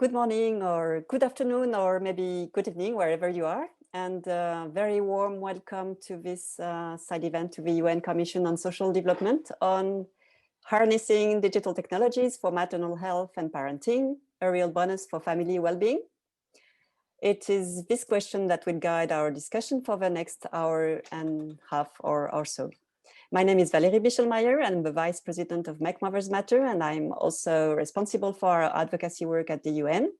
Good morning or good afternoon or maybe good evening, wherever you are. And very warm welcome to this side event to the UN Commission on Social Development on harnessing digital technologies for maternal health and parenting, a real bonus for family well-being. It is this question that will guide our discussion for the next hour and a half or so. My name is Valérie Bichelmeier. I'm the Vice President of Make Mothers Matter, and I'm also responsible for our advocacy work at the UN.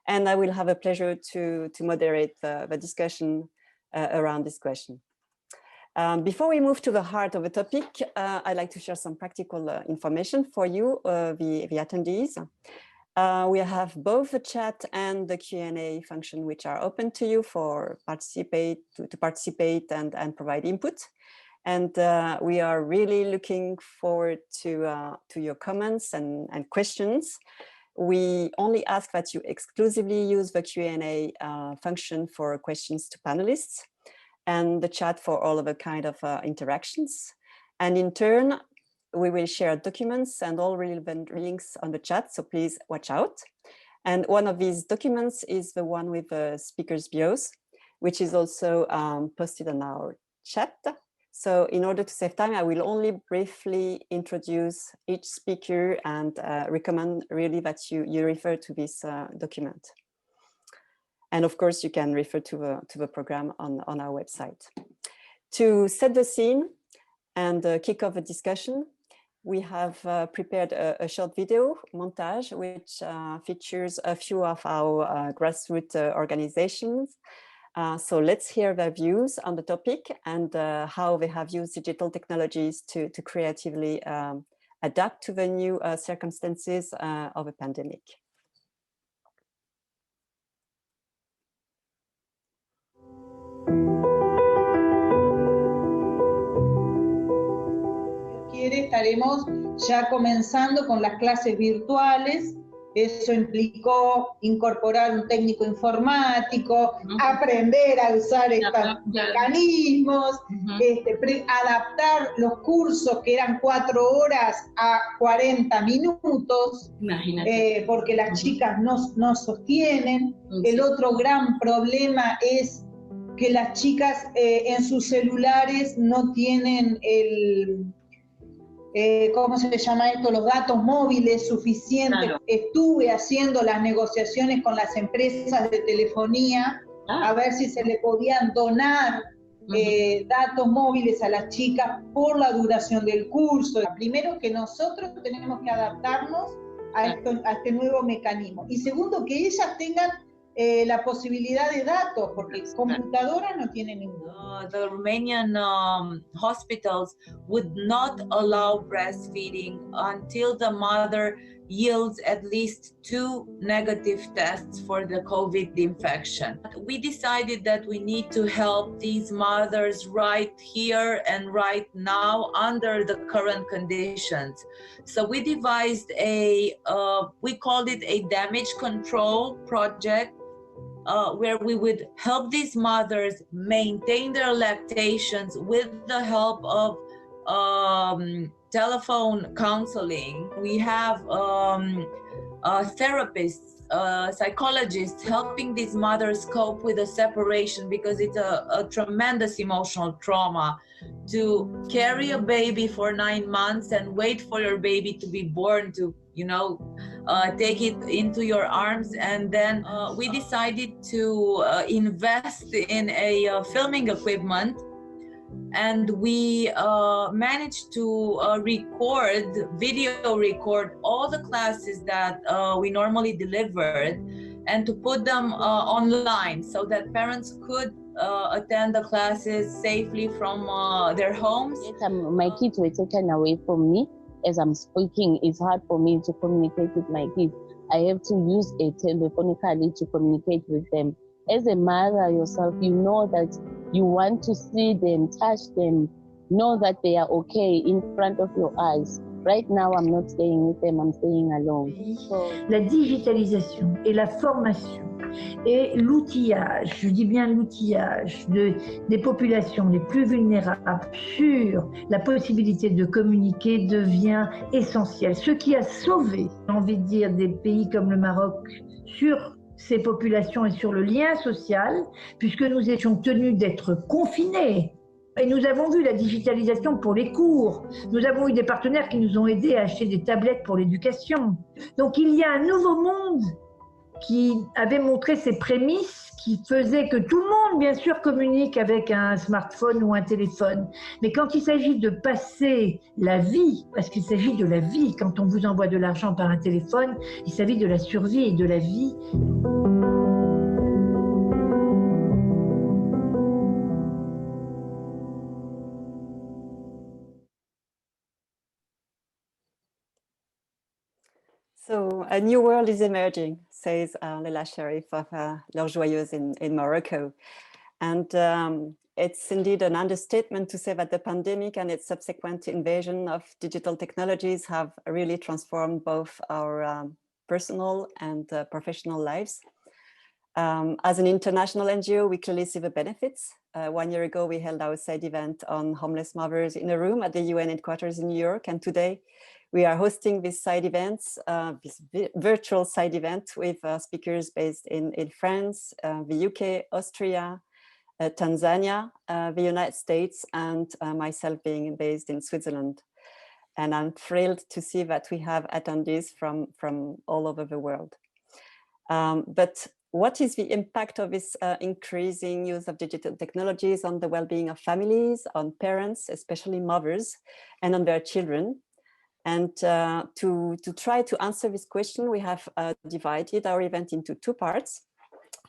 And I will have a pleasure to moderate the discussion around this question. Before we move to the heart of the topic, I'd like to share some practical information for you, the attendees. We have both the chat and the Q&A function, which are open to you for to participate and provide input. And we are really looking forward to your comments and questions. We only ask that you exclusively use the Q&A function for questions to panelists and the chat for all of a kind of interactions. And in turn, we will share documents and all relevant links on the chat, so please watch out. And one of these documents is the one with the speakers' bios, which is also posted on our chat. So in order to save time, I will only briefly introduce each speaker and recommend really that you refer to this document. And of course, you can refer to the program on our website. To set the scene and kick off the discussion, we have prepared a short video montage, which features a few of our grassroots organizations. So let's hear their views on the topic and how they have used digital technologies to creatively adapt to the new circumstances of a pandemic. Estaremos ya comenzando con las clases virtuales. Eso implicó incorporar un técnico informático, aprender a usar estos mecanismos, adaptar los cursos que eran 4 horas a 40 minutos, porque las chicas no sostienen. El otro gran problema es que las chicas en sus celulares no tienen ¿cómo se llama esto? Los datos móviles suficientes. Claro. Estuve haciendo las negociaciones con las empresas de telefonía a ver si se le podían donar datos móviles a las chicas por la duración del curso. Primero, que nosotros tenemos que adaptarnos a este nuevo mecanismo. Y segundo, que ellas tengan la posibilidad de datos, porque computadoras no tienen ninguna. The Romanian hospitals would not allow breastfeeding until the mother yields at least 2 negative tests for the COVID infection. We decided that we need to help these mothers right here and right now under the current conditions. So we devised we called it a damage control project, where we would help these mothers maintain their lactations with the help of telephone counseling. We have therapists, psychologists helping these mothers cope with the separation, because it's a tremendous emotional trauma to carry a baby for 9 months and wait for your baby to be born, to take it into your arms. And then we decided to invest in a filming equipment, and we managed to video record all the classes that we normally delivered, and to put them online so that parents could attend the classes safely from their homes. My kids were taken away from me. As I'm speaking, it's hard for me to communicate with my kids. I have to use a telephonically to communicate with them. As a mother yourself, you know that you want to see them, touch them, know that they are okay in front of your eyes. Right now, I'm not staying with them, I'm staying alone. So, la digitalisation et la formation et l'outillage, je dis bien l'outillage des populations les plus vulnérables sur la possibilité de communiquer devient essentiel. Ce qui a sauvé, j'ai envie de dire, des pays comme le Maroc sur ces populations et sur le lien social, puisque nous étions tenus d'être confinés. Et nous avons vu la digitalisation pour les cours. Nous avons eu des partenaires qui nous ont aidés à acheter des tablettes pour l'éducation. Donc il y a un nouveau monde qui avait montré ses prémices, qui faisait que tout le monde, bien sûr, communique avec un smartphone ou un téléphone. Mais quand il s'agit de passer la vie, parce qu'il s'agit de la vie, quand on vous envoie de l'argent par un téléphone, il s'agit de la survie et de la vie. So a new world is emerging, says Leila Sharif of L'Heure Joyeuse in Morocco. And it's indeed an understatement to say that the pandemic and its subsequent invasion of digital technologies have really transformed both our personal and professional lives. As an international NGO, we clearly see the benefits. 1 year ago, we held our side event on homeless mothers in a room at the UN headquarters in New York. And today we are hosting this side events, this virtual side event with speakers based in France, the UK, Austria, Tanzania, the United States, and myself being based in Switzerland. And I'm thrilled to see that we have attendees from all over the world. But what is the impact of this increasing use of digital technologies on the well-being of families, on parents, especially mothers, and on their children? And to try to answer this question, we have divided our event into two parts.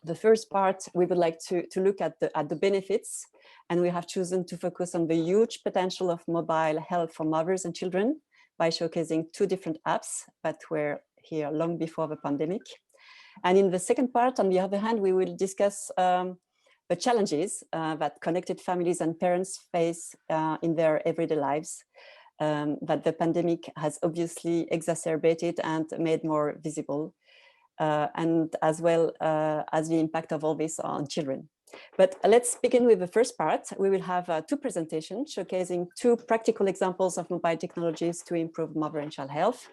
The first part, we would like to look at the benefits, and we have chosen to focus on the huge potential of mobile health for mothers and children by showcasing two different apps that were here long before the pandemic. And in the second part, on the other hand, we will discuss the challenges that connected families and parents face in their everyday lives, that the pandemic has obviously exacerbated and made more visible, and as well as the impact of all this on children. But let's begin with the first part. We will have two presentations showcasing two practical examples of mobile technologies to improve mother and child health.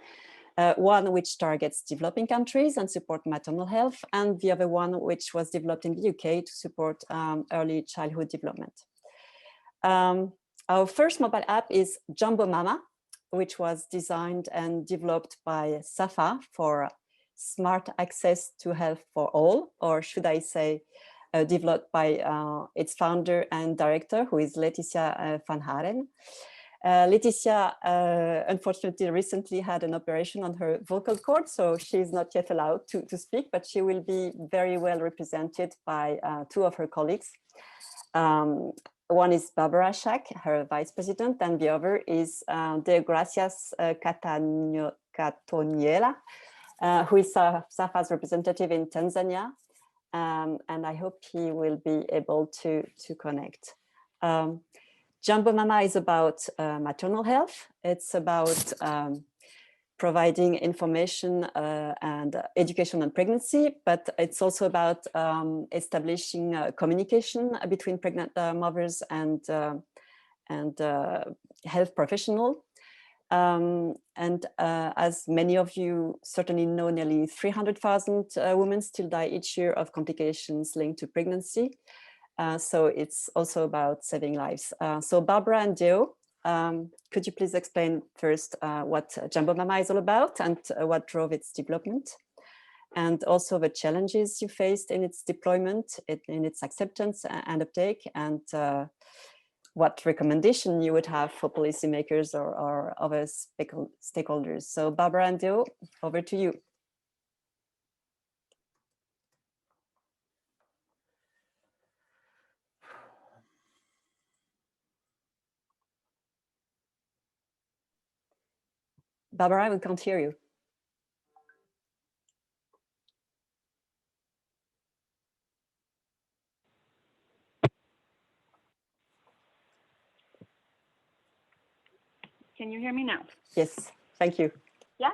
One which targets developing countries and support maternal health, and the other one which was developed in the UK to support early childhood development. Our first mobile app is Jumbo Mama, which was designed and developed by SAFA for smart access to health for all, or should I say developed by its founder and director, who is Letitia van Haren. Letitia, unfortunately, recently had an operation on her vocal cord, so she's not yet allowed to speak, but she will be very well represented by two of her colleagues. One is Barbara Schack, her vice president, and the other is De Gracias Catoniela, who is SAFA's representative in Tanzania, and I hope he will be able to connect. Jumbo Mama is about maternal health. It's about providing information and education on pregnancy, but it's also about establishing communication between pregnant mothers and health professionals. And as many of you certainly know, nearly 300,000 women still die each year of complications linked to pregnancy. So it's also about saving lives. So Barbara and Deo, could you please explain first what Jumbo Mama is all about and what drove its development? And also the challenges you faced in its deployment, in its acceptance and uptake, and what recommendation you would have for policymakers or other stakeholders. So Barbara and Deo, over to you. Barbara, we can't hear you. Can you hear me now? Yes. Thank you. Yeah,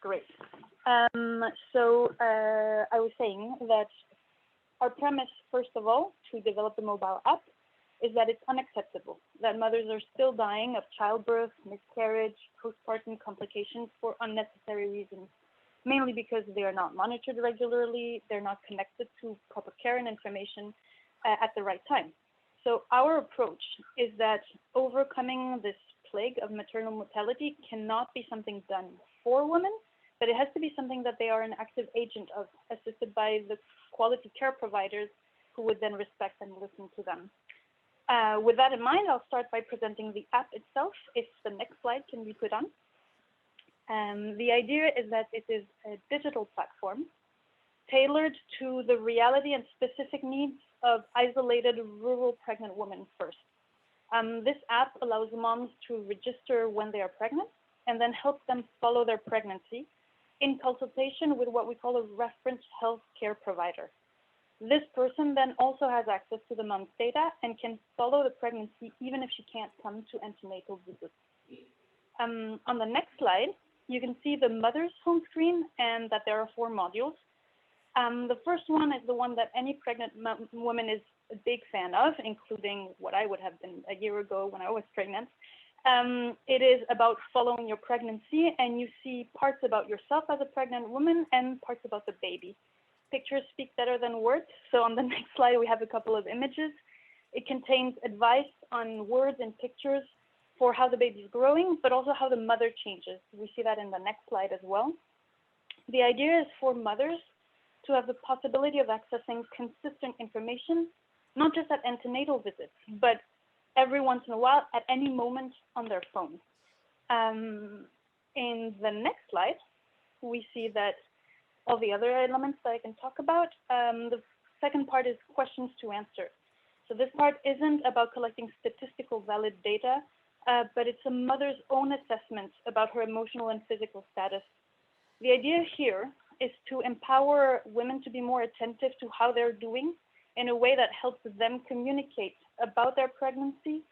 great. So I was saying that our premise, first of all, to develop the mobile app is that it's unacceptable that mothers are still dying of childbirth, miscarriage, postpartum complications for unnecessary reasons, mainly because they are not monitored regularly, they're not connected to proper care and information at the right time. So our approach is that overcoming this plague of maternal mortality cannot be something done for women, but it has to be something that they are an active agent of, assisted by the quality care providers who would then respect and listen to them. With that in mind, I'll start by presenting the app itself, if the next slide can be put on. The idea is that it is a digital platform tailored to the reality and specific needs of isolated rural pregnant women first. This app allows moms to register when they are pregnant and then helps them follow their pregnancy in consultation with what we call a reference health care provider. This person then also has access to the mom's data and can follow the pregnancy even if she can't come to antenatal visits. On the next slide, you can see the mother's home screen and that there are 4 modules. The first one is the one that any pregnant woman is a big fan of, including what I would have been a year ago when I was pregnant. It is about following your pregnancy, and you see parts about yourself as a pregnant woman and parts about the baby. Pictures speak better than words, so on the next slide we have a couple of images. It contains advice on words and pictures for how the baby is growing, but also how the mother changes. We see that in the next slide as well. The idea is for mothers to have the possibility of accessing consistent information, not just at antenatal visits, but every once in a while at any moment on their phone. In the next slide, we see that all the other elements that I can talk about. The second part is questions to answer. So this part isn't about collecting statistical valid data, but it's a mother's own assessment about her emotional and physical status. The idea here is to empower women to be more attentive to how they're doing in a way that helps them communicate about their pregnancy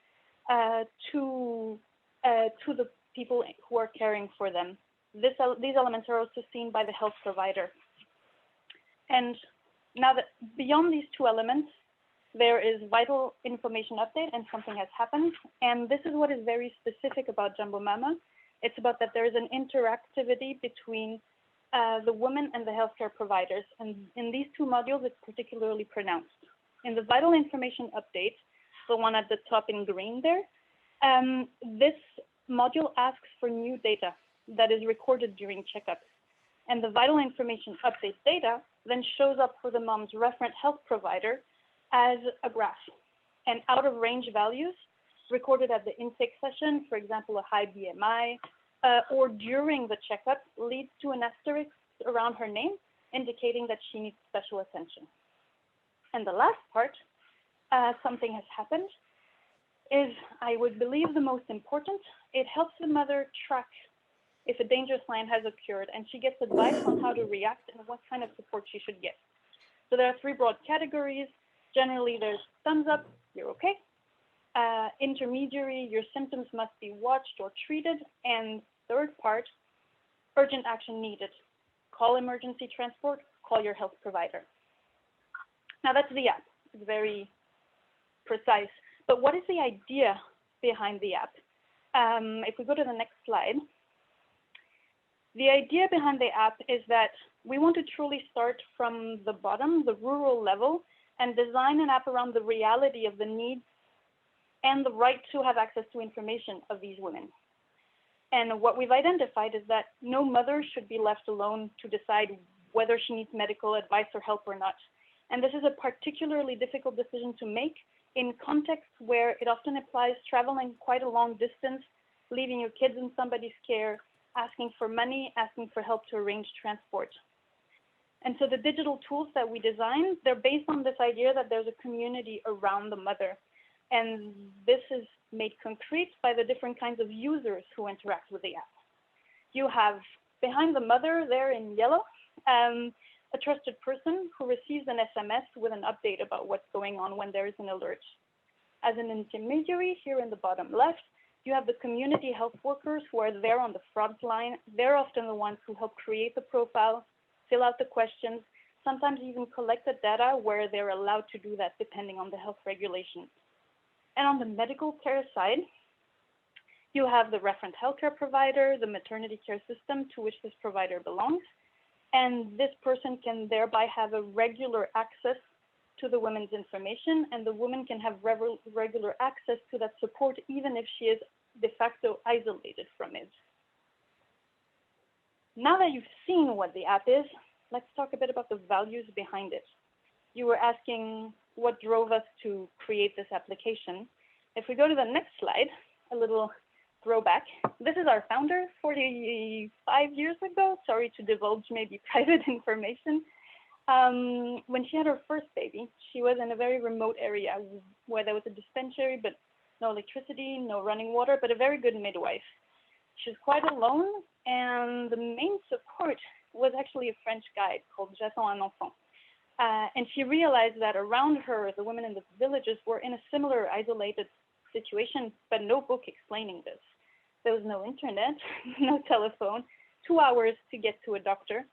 to the people who are caring for them. These elements are also seen by the health provider. And now that beyond these 2 elements, there is vital information update and something has happened. And this is what is very specific about Jumbo Mama. It's about that there is an interactivity between the woman and the healthcare providers. And in these 2 modules, it's particularly pronounced. In the vital information update, the one at the top in green there, this module asks for new data that is recorded during checkups. And the vital information update data then shows up for the mom's referent health provider as a graph. And out of range values recorded at the intake session, for example, a high BMI, or during the checkup leads to an asterisk around her name, indicating that she needs special attention. And the last part, something has happened, is, I would believe, the most important. It helps the mother track if a dangerous sign has occurred, and she gets advice on how to react and what kind of support she should get. So there are 3 broad categories. Generally, there's thumbs up, you're okay. Intermediary, your symptoms must be watched or treated. And third part, urgent action needed. Call emergency transport, call your health provider. Now that's the app. It's very precise. But what is the idea behind the app? If we go to the next slide, the idea behind the app is that we want to truly start from the bottom, the rural level, and design an app around the reality of the needs and the right to have access to information of these women. And what we've identified is that no mother should be left alone to decide whether she needs medical advice or help or not. And this is a particularly difficult decision to make in contexts where it often applies traveling quite a long distance, leaving your kids in somebody's care, asking for money, asking for help to arrange transport. And so the digital tools that we design, they're based on this idea that there's a community around the mother. And this is made concrete by the different kinds of users who interact with the app. You have behind the mother there in yellow, a trusted person who receives an SMS with an update about what's going on when there is an alert. As an intermediary here in the bottom left, You have the community health workers who are there on the front line. They're often the ones who help create the profile, fill out the questions, sometimes even collect the data where they're allowed to do that depending on the health regulations. And on the medical care side, you have the reference healthcare provider, the maternity care system to which this provider belongs, and this person can thereby have a regular access to the woman's information, and the woman can have regular access to that support even if she is de facto isolated from it. Now that you've seen what the app is, let's talk a bit about the values behind it. You were asking what drove us to create this application. If we go to the next slide, a little throwback. This is our founder 45 years ago. Sorry to divulge maybe private information. When she had her first baby, she was in a very remote area where there was a dispensary, but no electricity, no running water, but a very good midwife. She was quite alone, and the main support was actually a French guide called J'attends un enfant. And she realized that around her, the women in the villages were in a similar isolated situation, but no book explaining this. There was no internet, no telephone, 2 hours to get to a doctor.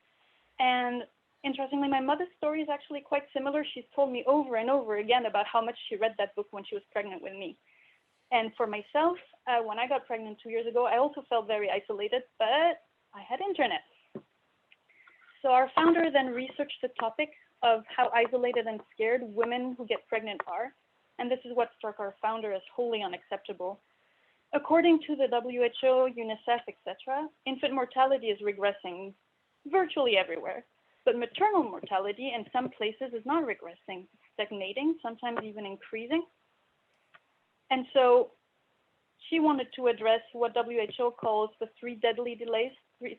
And interestingly, my mother's story is actually quite similar. She's told me over and over again about how much she read that book when she was pregnant with me. And for myself, when I got pregnant 2 years ago, I also felt very isolated, but I had internet. So our founder then researched the topic of how isolated and scared women who get pregnant are. And this is what struck our founder as wholly unacceptable. According to the WHO, UNICEF, etc., infant mortality is regressing virtually everywhere. But maternal mortality in some places is not regressing, it's stagnating, sometimes even increasing. And so she wanted to address what WHO calls the 3 deadly delays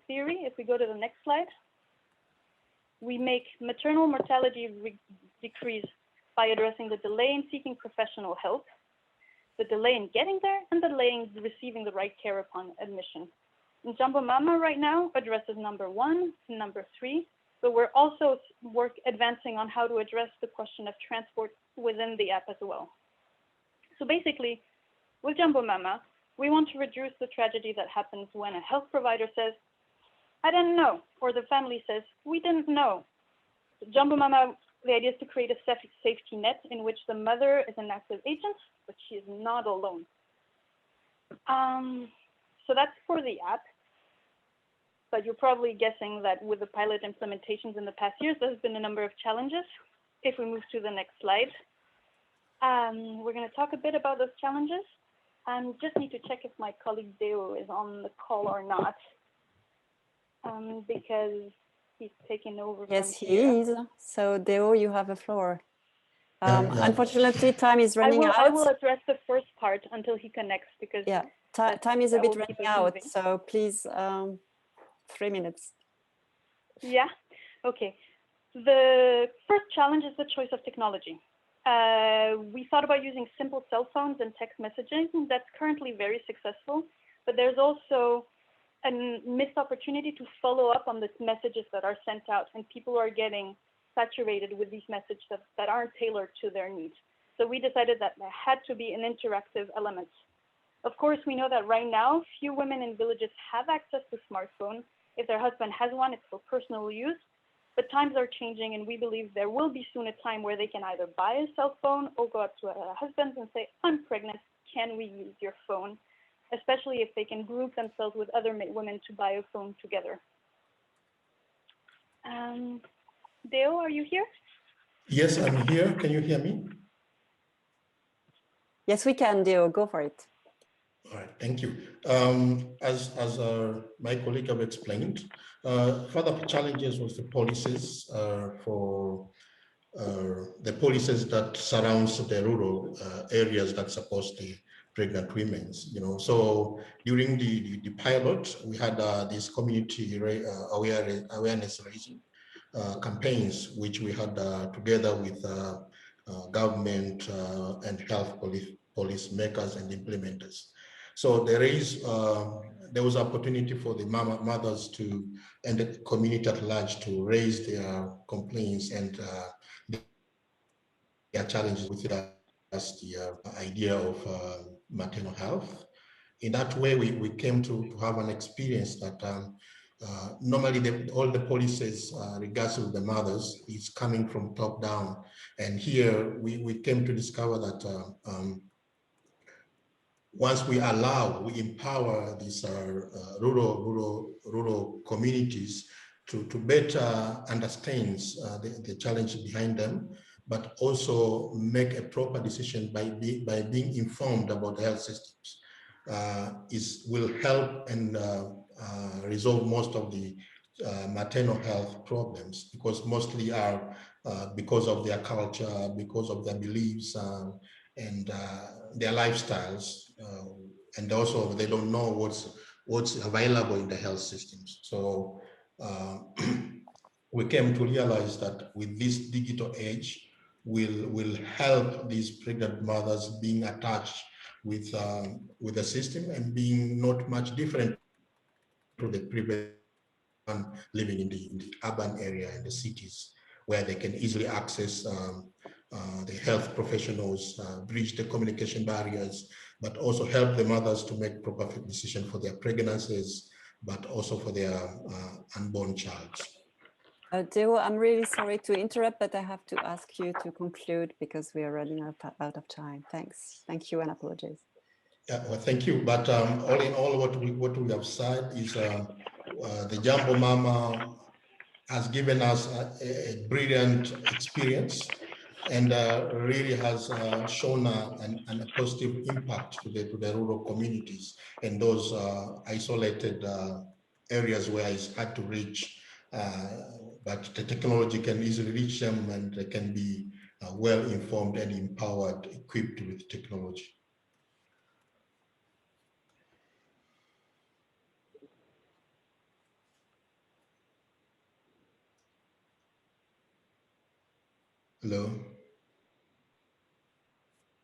theory. If we go to the next slide, we make maternal mortality decrease by addressing the delay in seeking professional help, the delay in getting there, and the delay in receiving the right care upon admission. And Jumbo Mama right now addresses number 1 and number 3, but we're also advancing on how to address the question of transport within the app as well. So basically, with Jumbo Mama, we want to reduce the tragedy that happens when a health provider says, I didn't know, or the family says, we didn't know. So Jumbo Mama, the idea is to create a safety net in which the mother is an active agent, but she is not alone. So that's for the app. But you're probably guessing that with the pilot implementations in the past years, there's been a number of challenges. If we move to the next slide, we're going to talk a bit about those challenges. Just need to check if my colleague Deo is on the call or not, because he's taken over. Yes, he is. So Deo, you have the floor. Yeah. Unfortunately, time is running out. I will address the first part until he connects, because time is a bit running out. So please, 3 minutes. Yeah, okay. The first challenge is the choice of technology. We thought about using simple cell phones and text messaging. That's currently very successful, but there's also a missed opportunity to follow up on the messages that are sent out, and people are getting saturated with these messages that aren't tailored to their needs. So we decided that there had to be an interactive element. Of course, we know that right now, few women in villages have access to smartphones. If their husband has one, it's for personal use. But times are changing, and we believe there will be soon a time where they can either buy a cell phone or go up to a husband and say, I'm pregnant, can we use your phone? Especially if they can group themselves with other women to buy a phone together. Deo, are you here? Yes, I'm here. Can you hear me? Yes, we can, Deo. Go for it. All right, thank you. As my colleague have explained, further challenges was the policies the policies that surrounds the rural areas that support the pregnant women. So during the pilot, we had this community awareness raising campaigns, which we had together with government and health policy makers and implementers. So there was opportunity for the mothers and the community at large to raise their complaints and their challenges with us, the idea of maternal health. in that way, we came to have an experience that normally all the policies regards to the mothers is coming from top down. And here we came to discover that once we empower these rural communities to better understand the challenge behind them, but also make a proper decision by being informed about the health systems, will help and resolve most of the maternal health problems, because mostly are because of their culture, because of their beliefs, and their lifestyles, and also they don't know what's available in the health systems. So we came to realize that with this digital age, will help these pregnant mothers being attached with the system and being not much different to the previous one living in the urban area, in the cities, where they can easily access the health professionals, bridge the communication barriers, but also help the mothers to make proper decisions for their pregnancies, but also for their unborn child. Deo, I'm really sorry to interrupt, but I have to ask you to conclude because we are running out of time. Thanks. Thank you and apologies. Yeah, well, thank you. But all in all, what we have said is the Jumbo Mama has given us a brilliant experience, and really has shown a positive impact to the rural communities and those isolated areas where it's hard to reach. But the technology can easily reach them, and they can be well informed and empowered, equipped with technology. Hello.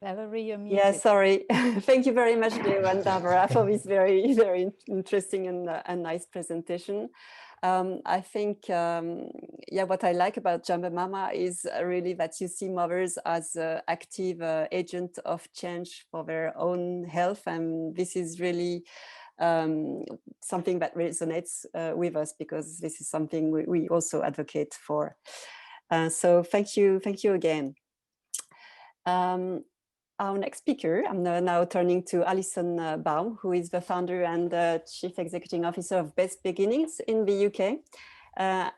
Valerie, you're muted. Yeah, sorry. Thank you very much, Leo and Barbara, for this very, very interesting and nice presentation. I think, yeah, what I like about Jumbo Mama is really that you see mothers as active agent of change for their own health. And this is really something that resonates with us, because this is something we also advocate for. So thank you again. Our next speaker, I'm now turning to Alison Baum, who is the founder and Chief Executive Officer of Best Beginnings in the UK.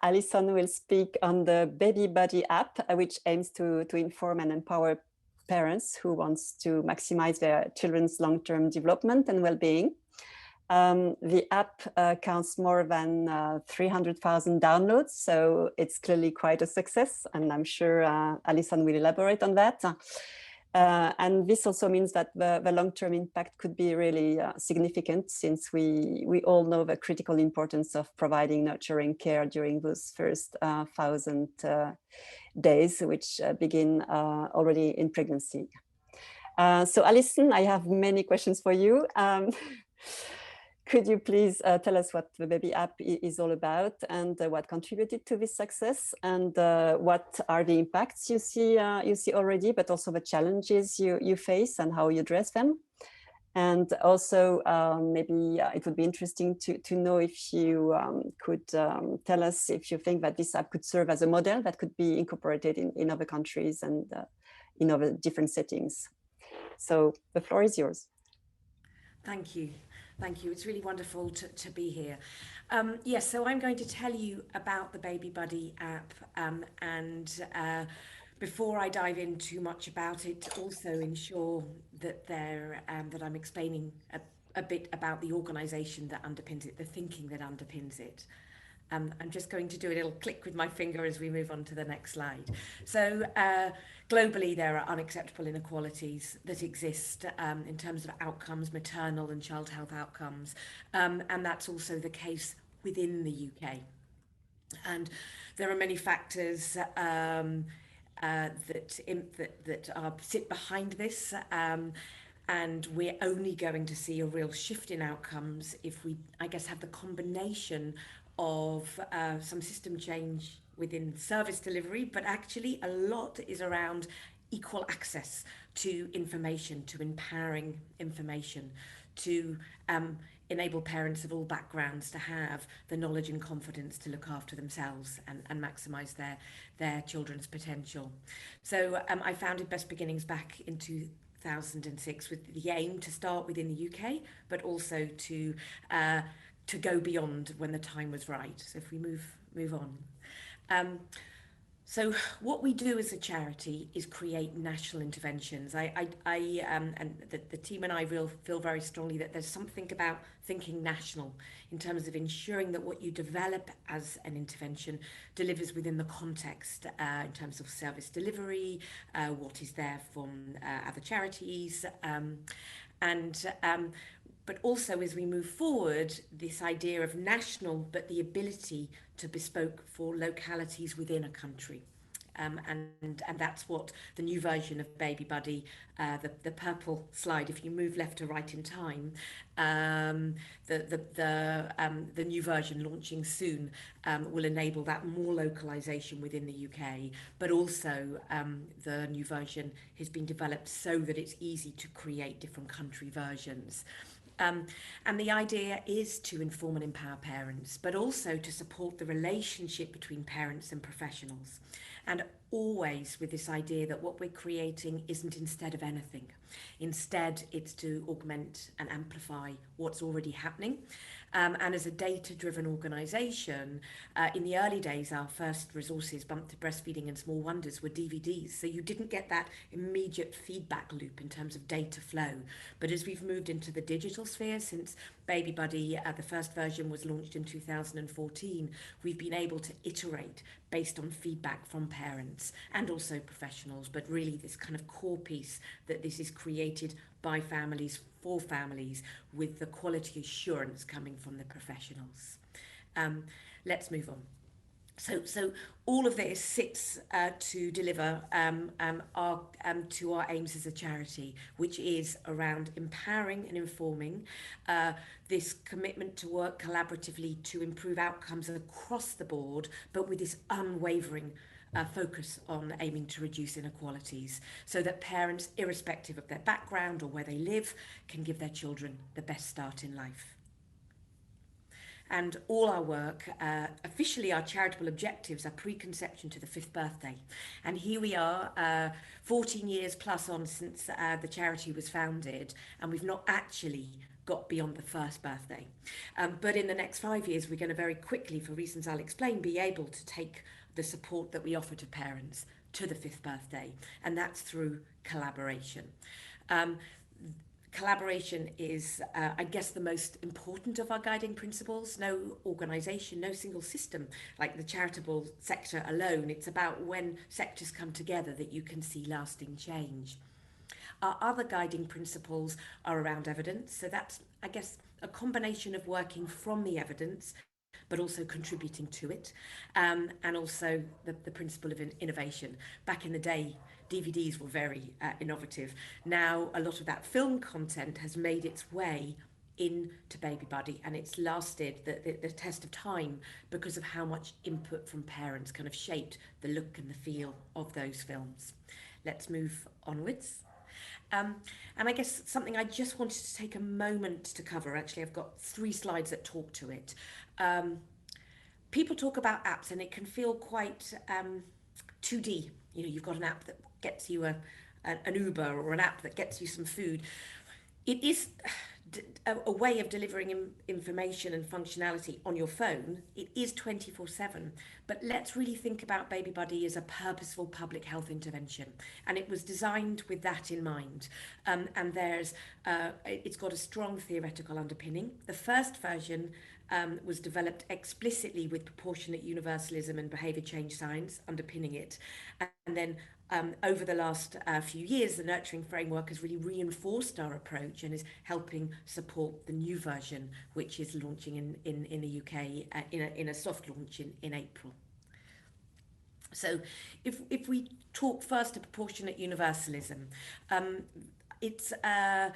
Alison will speak on the Baby Buddy app, which aims to inform and empower parents who wants to maximize their children's long-term development and well-being. The app counts more than 300,000 downloads, so it's clearly quite a success, and I'm sure Alison will elaborate on that. And this also means that the long-term impact could be really significant, since we all know the critical importance of providing nurturing care during those first 1,000 days, which begin already in pregnancy. So Alison, I have many questions for you. Could you please tell us what the Baby app is all about, and what contributed to this success, and what are the impacts you see already, but also the challenges you face and how you address them? And also maybe it would be interesting to know if you could tell us if you think that this app could serve as a model that could be incorporated in other countries and in other different settings. So the floor is yours. Thank you. Thank you. It's really wonderful to be here. Yes, so I'm going to tell you about the Baby Buddy app, and before I dive in too much about it, also ensure that that I'm explaining a bit about the organisation that underpins it, the thinking that underpins it. I'm just going to do a little click with my finger as we move on to the next slide. So globally, there are unacceptable inequalities that exist in terms of outcomes, maternal and child health outcomes. And that's also the case within the UK. And there are many factors that sit behind this. And we're only going to see a real shift in outcomes if we, I guess, have the combination of some system change within service delivery, but actually a lot is around equal access to information, to empowering information, to enable parents of all backgrounds to have the knowledge and confidence to look after themselves and maximise their children's potential. So I founded Best Beginnings back in 2006 with the aim to start within the UK, but also to go beyond when the time was right. So if we move on. So what we do as a charity is create national interventions. And the team and I feel very strongly that there's something about thinking national in terms of ensuring that what you develop as an intervention delivers within the context in terms of service delivery, what is there from other charities, but also as we move forward, this idea of national, but the ability to bespoke for localities within a country. And that's what the new version of Baby Buddy, the purple slide, if you move left to right in time, the new version launching soon will enable that more localization within the UK, but also the new version has been developed so that it's easy to create different country versions. And the idea is to inform and empower parents, but also to support the relationship between parents and professionals. And always with this idea that what we're creating isn't instead of anything. Instead, it's to augment and amplify what's already happening. And as a data-driven organisation, in the early days, our first resources, Bump to Breastfeeding and Small Wonders, were DVDs. So you didn't get that immediate feedback loop in terms of data flow. But as we've moved into the digital sphere since Baby Buddy, the first version was launched in 2014, we've been able to iterate based on feedback from parents and also professionals, but really this kind of core piece that this is created by families, for families, with the quality assurance coming from the professionals. Let's move on. So all of this sits to deliver to our aims as a charity, which is around empowering and informing, this commitment to work collaboratively to improve outcomes across the board, but with this unwavering focus on aiming to reduce inequalities so that parents, irrespective of their background or where they live, can give their children the best start in life. And all our work, officially our charitable objectives are preconception to the 5th birthday. And here we are, 14 years plus on since the charity was founded, and we've not actually got beyond the 1st birthday. But in the next 5 years, we're going to very quickly, for reasons I'll explain, be able to take the support that we offer to parents to the 5th birthday, and that's through collaboration. Collaboration is, I guess, the most important of our guiding principles. No organisation, no single system, like the charitable sector alone. It's about when sectors come together that you can see lasting change. Our other guiding principles are around evidence. So that's, I guess, a combination of working from the evidence, but also contributing to it, and also the principle of innovation. Back in the day, DVDs were very innovative. Now, a lot of that film content has made its way into Baby Buddy, and it's lasted the test of time because of how much input from parents kind of shaped the look and the feel of those films. Let's move onwards. And I guess something I just wanted to take a moment to cover, actually I've got 3 slides that talk to it. People talk about apps and it can feel quite 2D. You know, you've got an app that gets you an Uber or an app that gets you some food. It is a way of delivering information and functionality on your phone. It is 24/7, but let's really think about Baby Buddy as a purposeful public health intervention, and it was designed with that in mind. And it's got a strong theoretical underpinning. The first version was developed explicitly with proportionate universalism and behaviour change science underpinning it, and then over the last few years, the nurturing framework has really reinforced our approach and is helping support the new version, which is launching in the UK in a soft launch in April. So if we talk first to proportionate universalism, it's a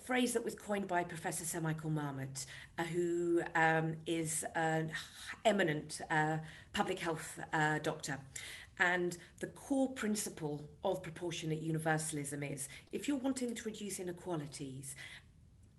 phrase that was coined by Professor Sir Michael Marmot, who is an eminent public health doctor. And the core principle of proportionate universalism is, if you're wanting to reduce inequalities,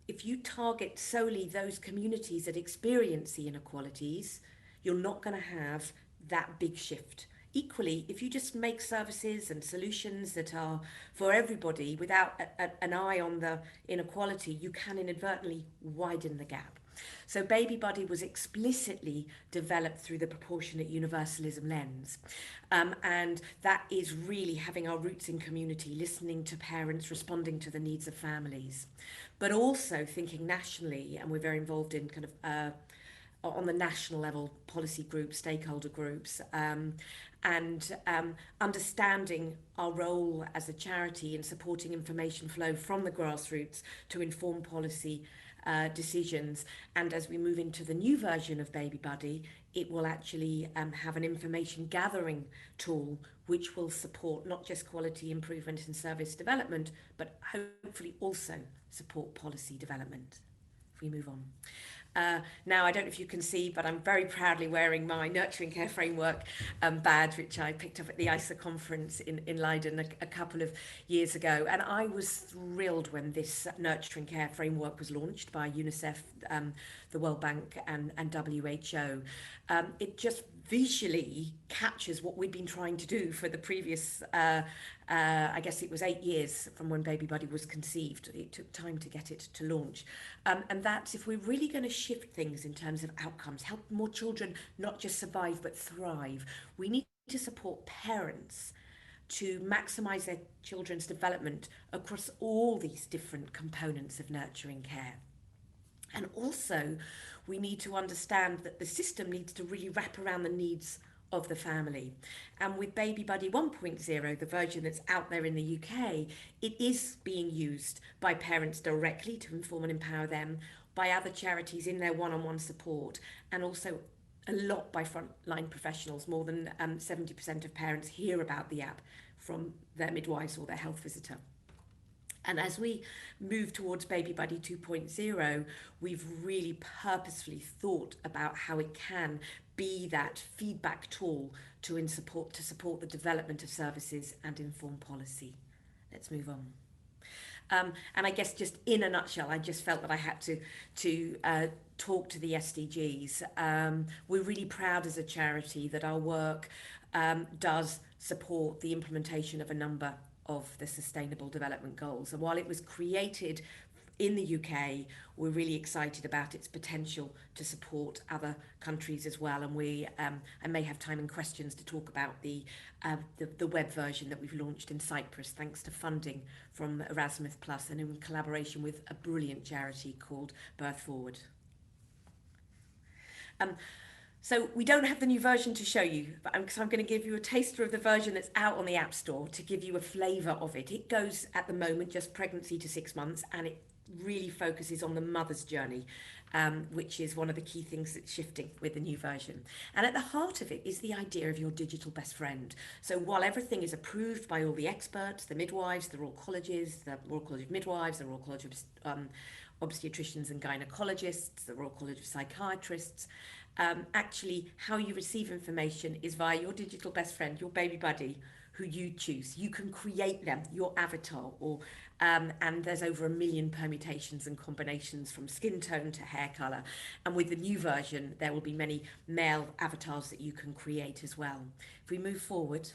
if you target solely those communities that experience the inequalities, you're not going to have that big shift. Equally, if you just make services and solutions that are for everybody without an eye on the inequality, you can inadvertently widen the gap. So Baby Buddy was explicitly developed through the Proportionate Universalism lens. And that is really having our roots in community, listening to parents, responding to the needs of families, but also thinking nationally, and we're very involved in kind of on the national level, policy groups, stakeholder groups, and understanding our role as a charity in supporting information flow from the grassroots to inform policy decisions. And as we move into the new version of Baby Buddy, it will actually have an information gathering tool which will support not just quality improvement and service development, but hopefully also support policy development. If we move on. Now, I don't know if you can see, but I'm very proudly wearing my Nurturing Care Framework badge, which I picked up at the ISA conference in Leiden a couple of years ago. And I was thrilled when this Nurturing Care Framework was launched by UNICEF, the World Bank and WHO. It just visually captures what we'd been trying to do for the previous, I guess it was 8 years from when Baby Buddy was conceived. It took time to get it to launch. And that's if we're really going to shift things in terms of outcomes, help more children not just survive but thrive, we need to support parents to maximise their children's development across all these different components of nurturing care. And also, we need to understand that the system needs to really wrap around the needs of the family. And with Baby Buddy 1.0, the version that's out there in the UK, it is being used by parents directly to inform and empower them, by other charities in their one-on-one support, and also a lot by frontline professionals. More than 70% of parents hear about the app from their midwives or their health visitor. And as we move towards Baby Buddy 2.0, we've really purposefully thought about how it can be that feedback tool to support the development of services and inform policy. Let's move on. And I guess just in a nutshell, I just felt that I had to talk to the SDGs. We're really proud as a charity that our work does support the implementation of a number of the Sustainable Development Goals. And while it was created in the UK, we're really excited about its potential to support other countries as well. And I may have time in questions to talk about the web version that we've launched in Cyprus, thanks to funding from Erasmus Plus and in collaboration with a brilliant charity called Birth Forward. So we don't have the new version to show you, but I'm going to give you a taster of the version that's out on the App Store to give you a flavour of it. It goes at the moment just pregnancy to 6 months, and it really focuses on the mother's journey, which is one of the key things that's shifting with the new version. And at the heart of it is the idea of your digital best friend. So while everything is approved by all the experts, the midwives, the Royal Colleges, the Royal College of Midwives, the Royal College of Obstetricians and Gynecologists, the Royal College of Psychiatrists, actually how you receive information is via your digital best friend, your baby buddy, who you choose. You can create them, your avatar, or and there's over 1 million permutations and combinations from skin tone to hair colour. And with the new version, there will be many male avatars that you can create as well. If we move forward,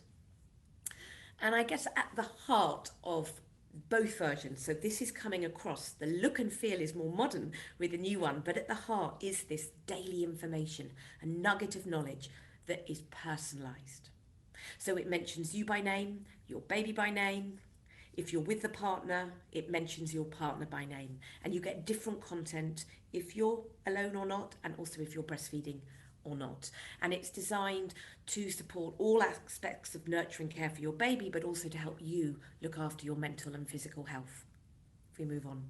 and I guess at the heart of both versions, so this is coming across, the look and feel is more modern with the new one, but at the heart is this daily information, a nugget of knowledge that is personalised. So it mentions you by name, your baby by name. If you're with the partner, it mentions your partner by name, and you get different content if you're alone or not, and also if you're breastfeeding or not. And it's designed to support all aspects of nurturing care for your baby, but also to help you look after your mental and physical health. If we move on.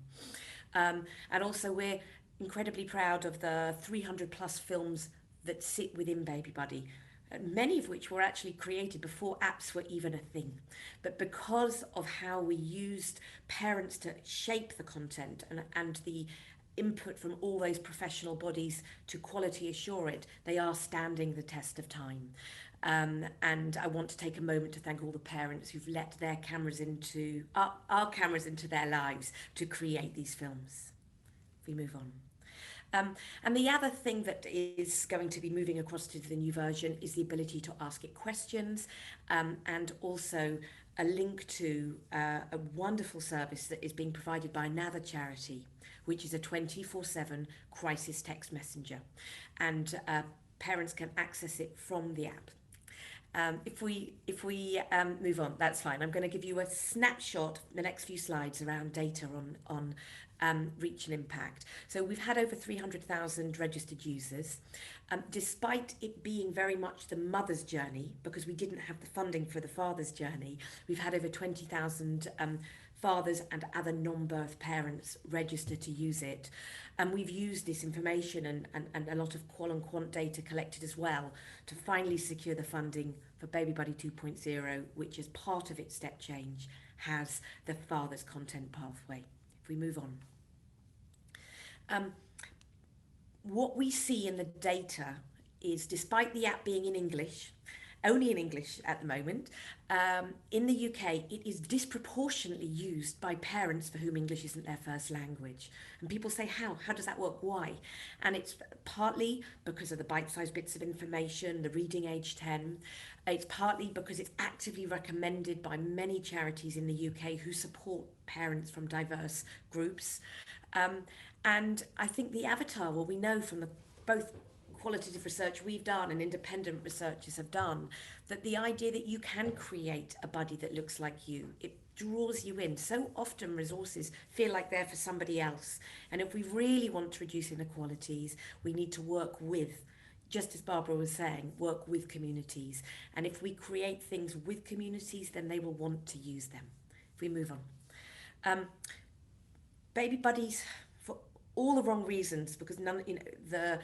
And also we're incredibly proud of the 300 plus films that sit within Baby Buddy, many of which were actually created before apps were even a thing. But because of how we used parents to shape the content and the input from all those professional bodies to quality assure it, they are standing the test of time. And I want to take a moment to thank all the parents who've let their cameras into our cameras into their lives to create these films. If we move on. And the other thing that is going to be moving across to the new version is the ability to ask it questions, and also a link to a wonderful service that is being provided by another charity, which is a 24/7 crisis text messenger. And parents can access it from the app. If we move on, that's fine. I'm going to give you a snapshot, the next few slides, around data on reach and impact. So we've had over 300,000 registered users. Despite it being very much the mother's journey, because we didn't have the funding for the father's journey, we've had over 20,000 fathers and other non-birth parents register to use it. And we've used this information and a lot of qual and quant data collected as well to finally secure the funding for Baby Buddy 2.0, which as part of its step change has the father's content pathway. If we move on. What we see in the data is, despite the app being in English, only in English at the moment, in the UK, it is disproportionately used by parents for whom English isn't their first language. And people say, how? How does that work? Why? And it's partly because of the bite-sized bits of information, the reading age 10. It's partly because it's actively recommended by many charities in the UK who support parents from diverse groups. And I think the avatar, well, we know from the both qualitative research we've done and independent researchers have done, that the idea that you can create a buddy that looks like you, it draws you in. So often resources feel like they're for somebody else. And if we really want to reduce inequalities, we need to work with, just as Barbara was saying, work with communities. And if we create things with communities, then they will want to use them. If we move on. Baby buddies, for all the wrong reasons, because none, the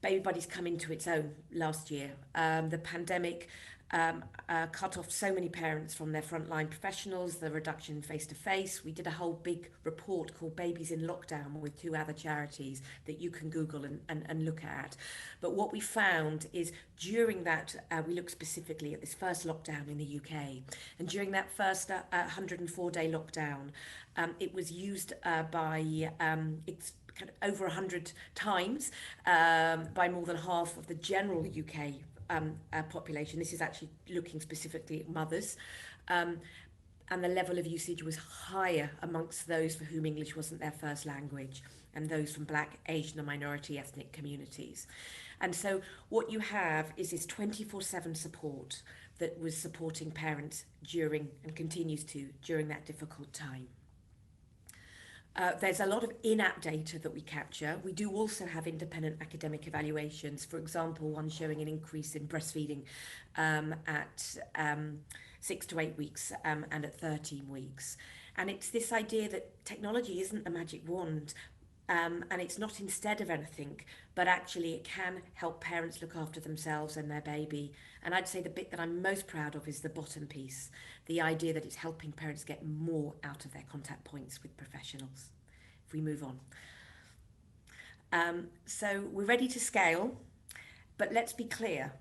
Baby Buddies come into its own last year. The pandemic cut off so many parents from their frontline professionals, the reduction in face-to-face. We did a whole big report called Babies in Lockdown with 2 other charities that you can Google and look at. But what we found is during that, we looked specifically at this first lockdown in the UK. And during that first 104-day lockdown, it was used by it's kind of over 100 times by more than half of the general UK population. This is actually looking specifically at mothers. And the level of usage was higher amongst those for whom English wasn't their first language and those from Black, Asian and minority ethnic communities. And so what you have is this 24/7 support that was supporting parents during and continues to during that difficult time. There's a lot of in-app data that we capture. We do also have independent academic evaluations, for example, one showing an increase in breastfeeding at 6 to 8 weeks and at 13 weeks. And it's this idea that technology isn't the magic wand, and it's not instead of anything, but actually it can help parents look after themselves and their baby. And I'd say the bit that I'm most proud of is the bottom piece, the idea that it's helping parents get more out of their contact points with professionals. If we move on. So we're ready to scale, but let's be clear.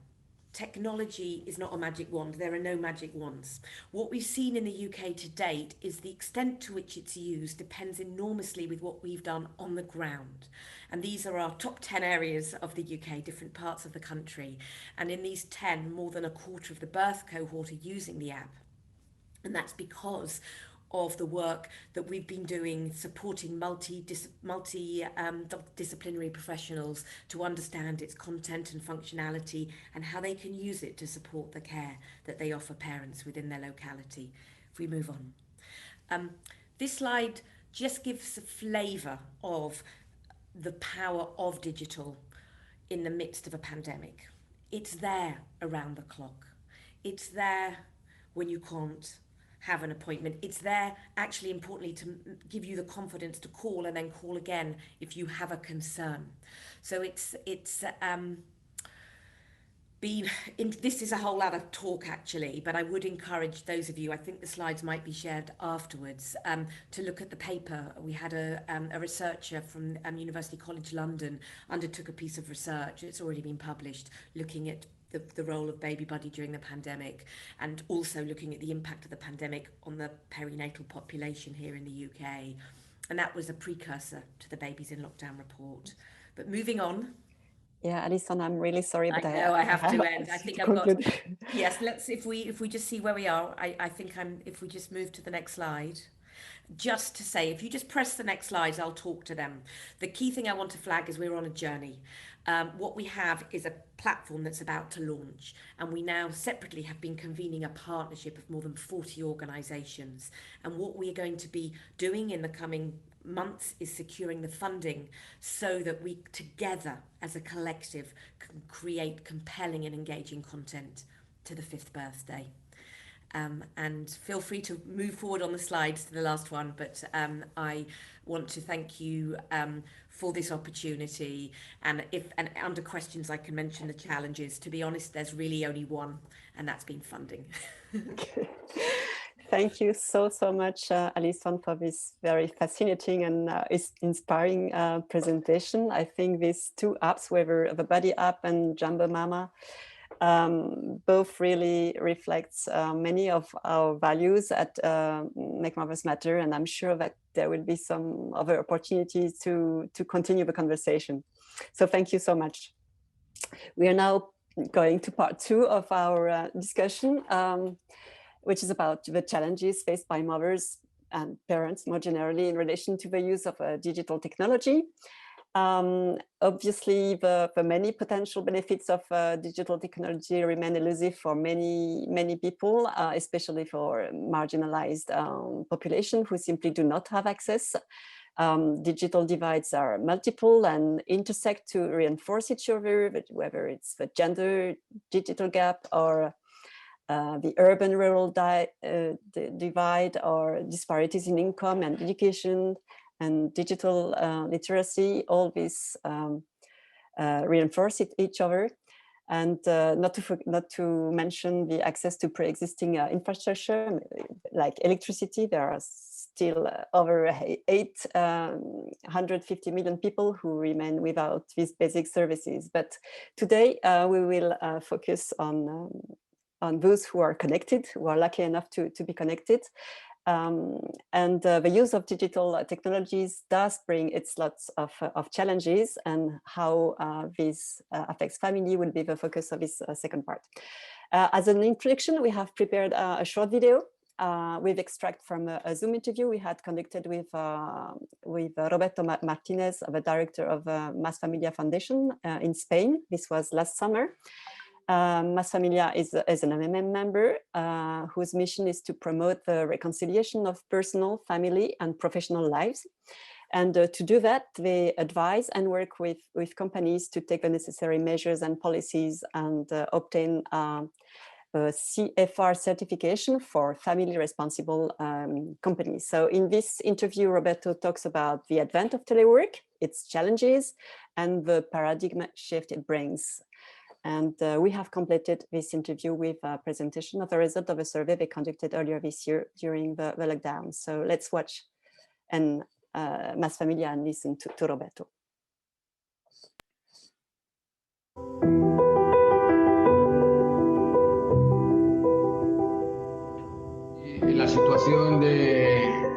Technology is not a magic wand. There are no magic wands. What we've seen in the UK to date is the extent to which it's used depends enormously with what we've done on the ground. And these are our top 10 areas of the UK, different parts of the country. And in these 10, more than a quarter of the birth cohort are using the app. And that's because of the work that we've been doing supporting multidisciplinary professionals to understand its content and functionality and how they can use it to support the care that they offer parents within their locality. If we move on. This slide just gives a flavour of the power of digital in the midst of a pandemic. It's there around the clock. It's there when you can't have an appointment. It's there, actually, importantly, to give you the confidence to call and then call again if you have a concern. So this is a whole other talk, actually, but I would encourage those of you, I think the slides might be shared afterwards, to look at the paper. We had a researcher from University College London undertook a piece of research. It's already been published, looking at the role of Baby Buddy during the pandemic, and also looking at the impact of the pandemic on the perinatal population here in the UK. And that was a precursor to the Babies in Lockdown report. But moving on. Yeah, Alison, I'm really sorry, but I know I have to end. I think I've got. Yes, let's if we just see where we are. I think if we just move to the next slide. Just to say, if you just press the next slides, I'll talk to them. The key thing I want to flag is we're on a journey. What we have is a platform that's about to launch, and we now separately have been convening a partnership of more than 40 organisations. And what we are going to be doing in the coming months is securing the funding so that we together as a collective can create compelling and engaging content to the 5th birthday. And feel free to move forward on the slides to the last one, but I want to thank you for this opportunity. And under questions I can mention the challenges. To be honest, there's really only one, and that's been funding. Thank you so much, Alison, for this very fascinating and inspiring presentation. I think these two apps, whether the Buddy app and Jumbo Mama, both really reflects many of our values at Make Mothers Matter, and I'm sure that there will be some other opportunities to continue the conversation. So thank you so much. We are now going to part 2 of our discussion, which is about the challenges faced by mothers and parents more generally in relation to the use of digital technology. Obviously, the many potential benefits of digital technology remain elusive for many people, especially for marginalized population who simply do not have access. Digital divides are multiple and intersect to reinforce each other, whether it's the gender digital gap or the urban-rural divide, or disparities in income and education and digital literacy. All these reinforce each other, and not to mention the access to pre-existing infrastructure like electricity. There are still over 850 million people who remain without these basic services. But today we will focus on those who are connected, who are lucky enough to be connected. And the use of digital technologies does bring its lots of challenges, and how this affects family will be the focus of this second part. As an introduction, we have prepared a short video with extract from a Zoom interview we had conducted with Roberto Martinez, the director of Mas Familia Foundation in Spain. This was last summer. Mas Familia is an MMM member whose mission is to promote the reconciliation of personal, family, and professional lives. And to do that, they advise and work with companies to take the necessary measures and policies and obtain a CFR certification for family responsible companies. So in this interview, Roberto talks about the advent of telework, its challenges, and the paradigm shift it brings. And we have completed this interview with a presentation of the result of a survey they conducted earlier this year during the lockdown. So let's watch and Mas Familia and listen to Roberto. La situación de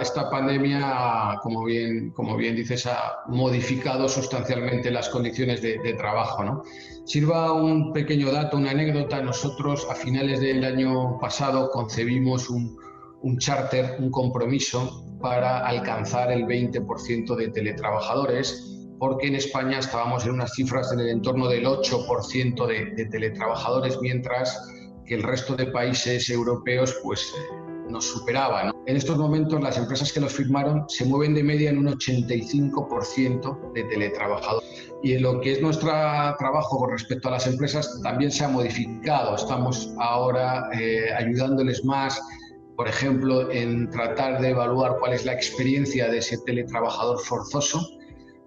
esta pandemia, como bien dices, ha modificado sustancialmente las condiciones de trabajo, ¿no? Sirva un pequeño dato, una anécdota. Nosotros a finales del año pasado concebimos un charter, un compromiso para alcanzar el 20% de teletrabajadores, porque en España estábamos en unas cifras en el entorno del 8% de teletrabajadores, mientras que el resto de países europeos pues nos superaban, ¿no? En estos momentos las empresas que los firmaron se mueven de media en un 85% de teletrabajadores. Y en lo que es nuestro trabajo con respecto a las empresas también se ha modificado. Estamos ahora ayudándoles más, por ejemplo, en tratar de evaluar cuál es la experiencia de ese teletrabajador forzoso.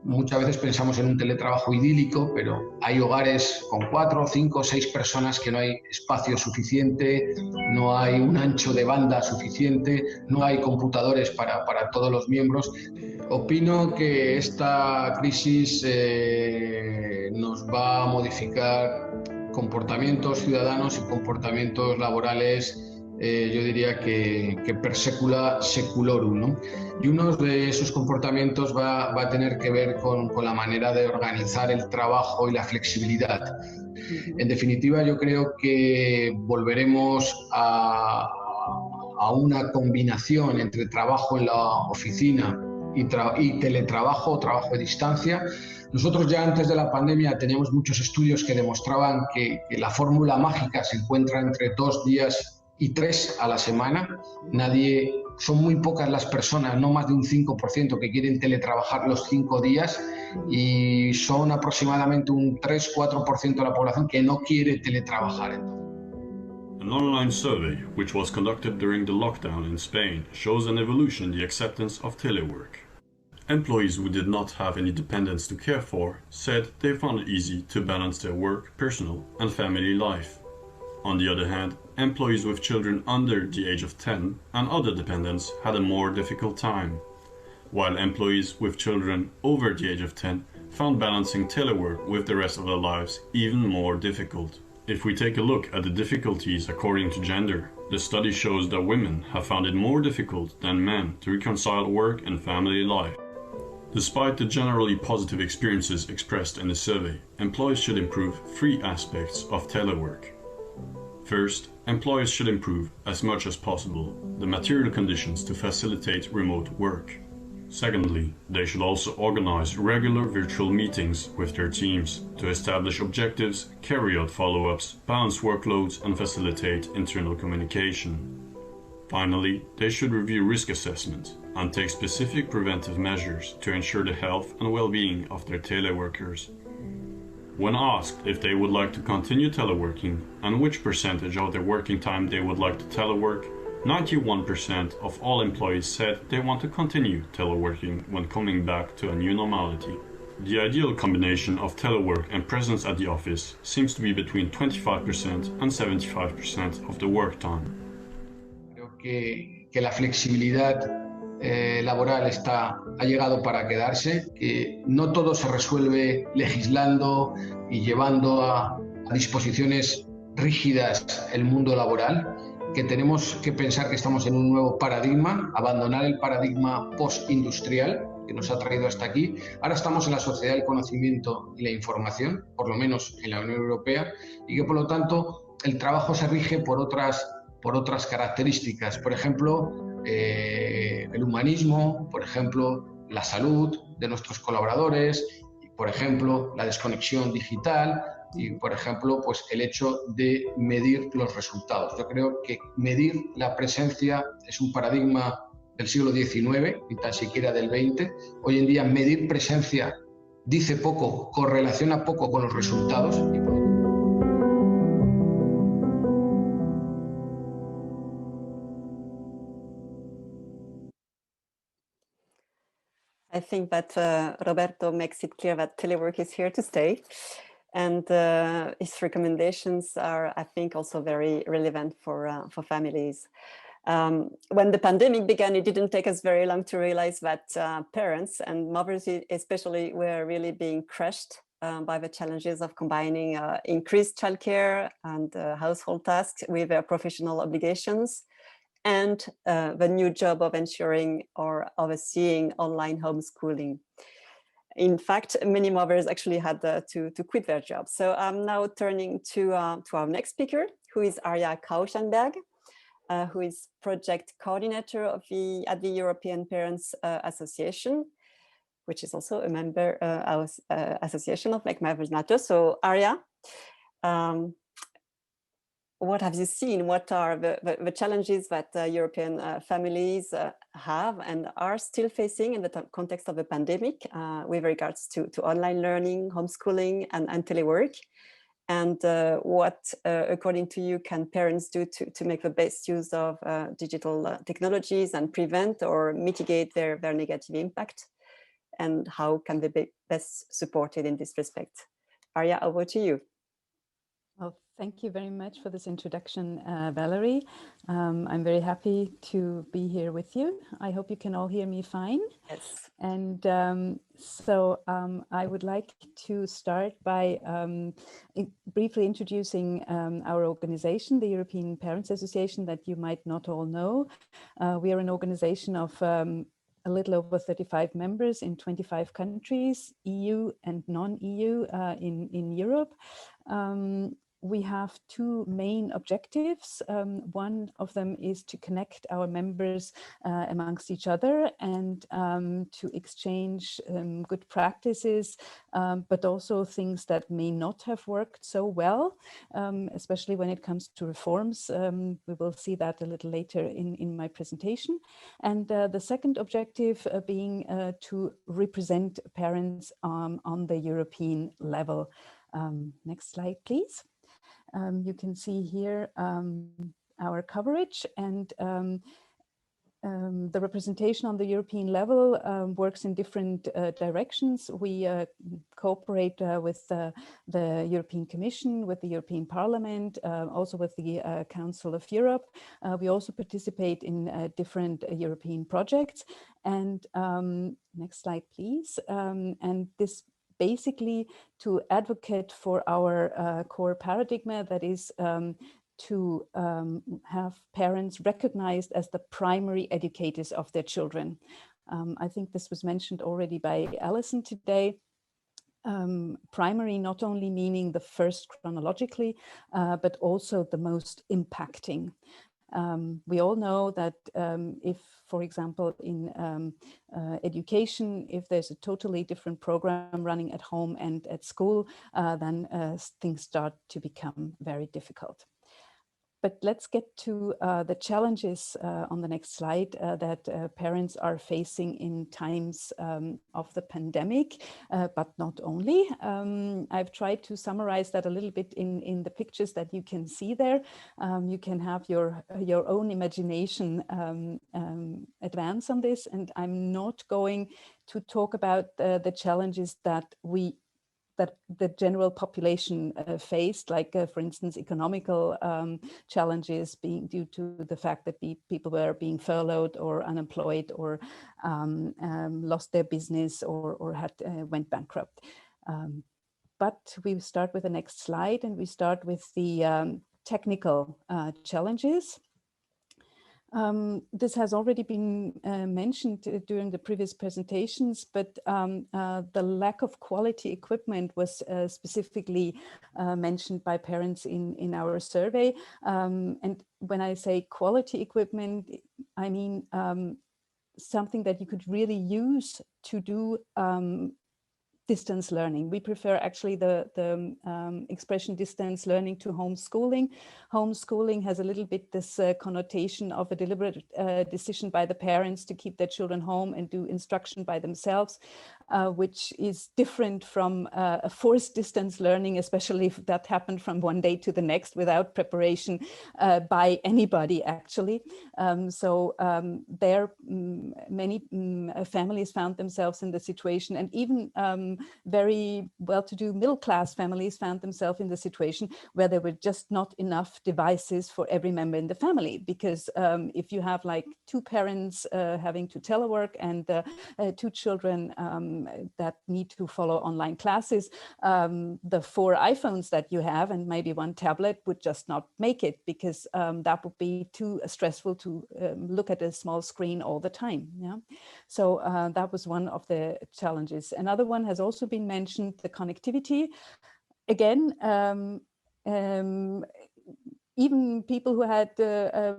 Muchas veces pensamos en un teletrabajo idílico, pero hay hogares con 4, 5, 6 personas que no hay espacio suficiente, no hay un ancho de banda suficiente, no hay computadores para todos los miembros. Opino que esta crisis nos va a modificar comportamientos ciudadanos y comportamientos laborales yo diría que per secula seculorum, ¿no? Y uno de esos comportamientos va a tener que ver con la manera de organizar el trabajo y la flexibilidad. En definitiva, yo creo que volveremos a una combinación entre trabajo en la oficina y teletrabajo o trabajo a distancia. Nosotros ya antes de la pandemia teníamos muchos estudios que demostraban que la fórmula mágica se encuentra entre 2 días y 3 a la semana. Son muy pocas las personas, no más de un 5%, que quieren teletrabajar los 5 días y son aproximadamente un 3-4% de la población que no quiere teletrabajar. An online survey, which was conducted during the lockdown in Spain, shows an evolution in the acceptance of telework. Employees who did not have any dependents to care for said they found it easy to balance their work, personal, and family life. On the other hand, employees with children under the age of 10 and other dependents had a more difficult time, while employees with children over the age of 10 found balancing telework with the rest of their lives even more difficult. If we take a look at the difficulties according to gender, the study shows that women have found it more difficult than men to reconcile work and family life. Despite the generally positive experiences expressed in the survey, employees should improve 3 aspects of telework. First, employers should improve, as much as possible, the material conditions to facilitate remote work. Secondly, they should also organize regular virtual meetings with their teams to establish objectives, carry out follow-ups, balance workloads, and facilitate internal communication. Finally, they should review risk assessment and take specific preventive measures to ensure the health and well-being of their teleworkers. When asked if they would like to continue teleworking and which percentage of their working time they would like to telework, 91% of all employees said they want to continue teleworking when coming back to a new normality. The ideal combination of telework and presence at the office seems to be between 25% and 75% of the work time. Creo que la flexibilidad laboral ha llegado para quedarse, que no todo se resuelve legislando y llevando a disposiciones rígidas el mundo laboral, que tenemos que pensar que estamos en un nuevo paradigma, abandonar el paradigma postindustrial que nos ha traído hasta aquí. Ahora estamos en la sociedad del conocimiento y la información, por lo menos en la Unión Europea, y que por lo tanto el trabajo se rige por otras características, por ejemplo, el humanismo, por ejemplo, la salud de nuestros colaboradores, por ejemplo, la desconexión digital y, por ejemplo, pues el hecho de medir los resultados. Yo creo que medir la presencia es un paradigma del siglo XIX, ni tan siquiera del XX. Hoy en día medir presencia dice poco, correlaciona poco con los resultados. I think that Roberto makes it clear that telework is here to stay. And his recommendations are, I think, also very relevant for families. When the pandemic began, it didn't take us very long to realize that parents and mothers especially were really being crushed by the challenges of combining increased childcare and household tasks with their professional obligations, and the new job of ensuring or overseeing online homeschooling. In fact, many mothers actually had to quit their jobs. So I'm now turning to our next speaker, who is Arja Kauschenberg, who is project coordinator at the European Parents Association, which is also a member association of Make Mothers Matter. So Arja, what have you seen? What are the challenges that European families have and are still facing in the context of the pandemic with regards to online learning, homeschooling, and telework? And what, according to you, can parents do to make the best use of digital technologies and prevent or mitigate their negative impact? And how can they be best supported in this respect? Arja, over to you. Well, Thank you very much for this introduction, Valerie. I'm very happy to be here with you. I hope you can all hear me fine. Yes. And I would like to start by briefly introducing our organization, the European Parents Association, that you might not all know. We are an organization of a little over 35 members in 25 countries, EU and non-EU in Europe. We have two main objectives. One of them is to connect our members amongst each other and to exchange good practices, but also things that may not have worked so well, especially when it comes to reforms. We will see that a little later in my presentation. And the second objective being to represent parents on the European level. Next slide, please. You can see here our coverage, and the representation on the European level works in different directions. We cooperate with the European Commission, with the European Parliament, also with the Council of Europe. We also participate in different European projects. And next slide, please. And this basically to advocate for our core paradigm, that is to have parents recognized as the primary educators of their children. I think this was mentioned already by Alison today. Primary not only meaning the first chronologically, but also the most impacting. We all know that if, for example, in education, if there's a totally different program running at home and at school, then things start to become very difficult. But let's get to the challenges on the next slide that parents are facing in times of the pandemic, but not only. I've tried to summarize that a little bit in the pictures that you can see there. You can have your own imagination advance on this, and I'm not going to talk about the challenges that the general population faced, like for instance, economical challenges being due to the fact that people were being furloughed or unemployed or lost their business or went bankrupt. But we start with the next slide, and we start with the technical challenges. This has already been mentioned during the previous presentations, but the lack of quality equipment was specifically mentioned by parents in our survey. And when I say quality equipment, I mean something that you could really use to do distance learning. We prefer actually the expression distance learning to homeschooling. Homeschooling has a little bit this connotation of a deliberate decision by the parents to keep their children home and do instruction by themselves, which is different from a forced distance learning, especially if that happened from one day to the next without preparation by anybody, actually. There many families found themselves in the situation, and even very well-to-do middle-class families found themselves in the situation where there were just not enough devices for every member in the family, because if you have like two parents having to telework and two children that need to follow online classes, the 4 iPhones that you have and maybe 1 tablet would just not make it, because that would be too stressful to look at a small screen all the time. Yeah, so that was one of the challenges. Another one has also been mentioned, the connectivity. Again, even people who had a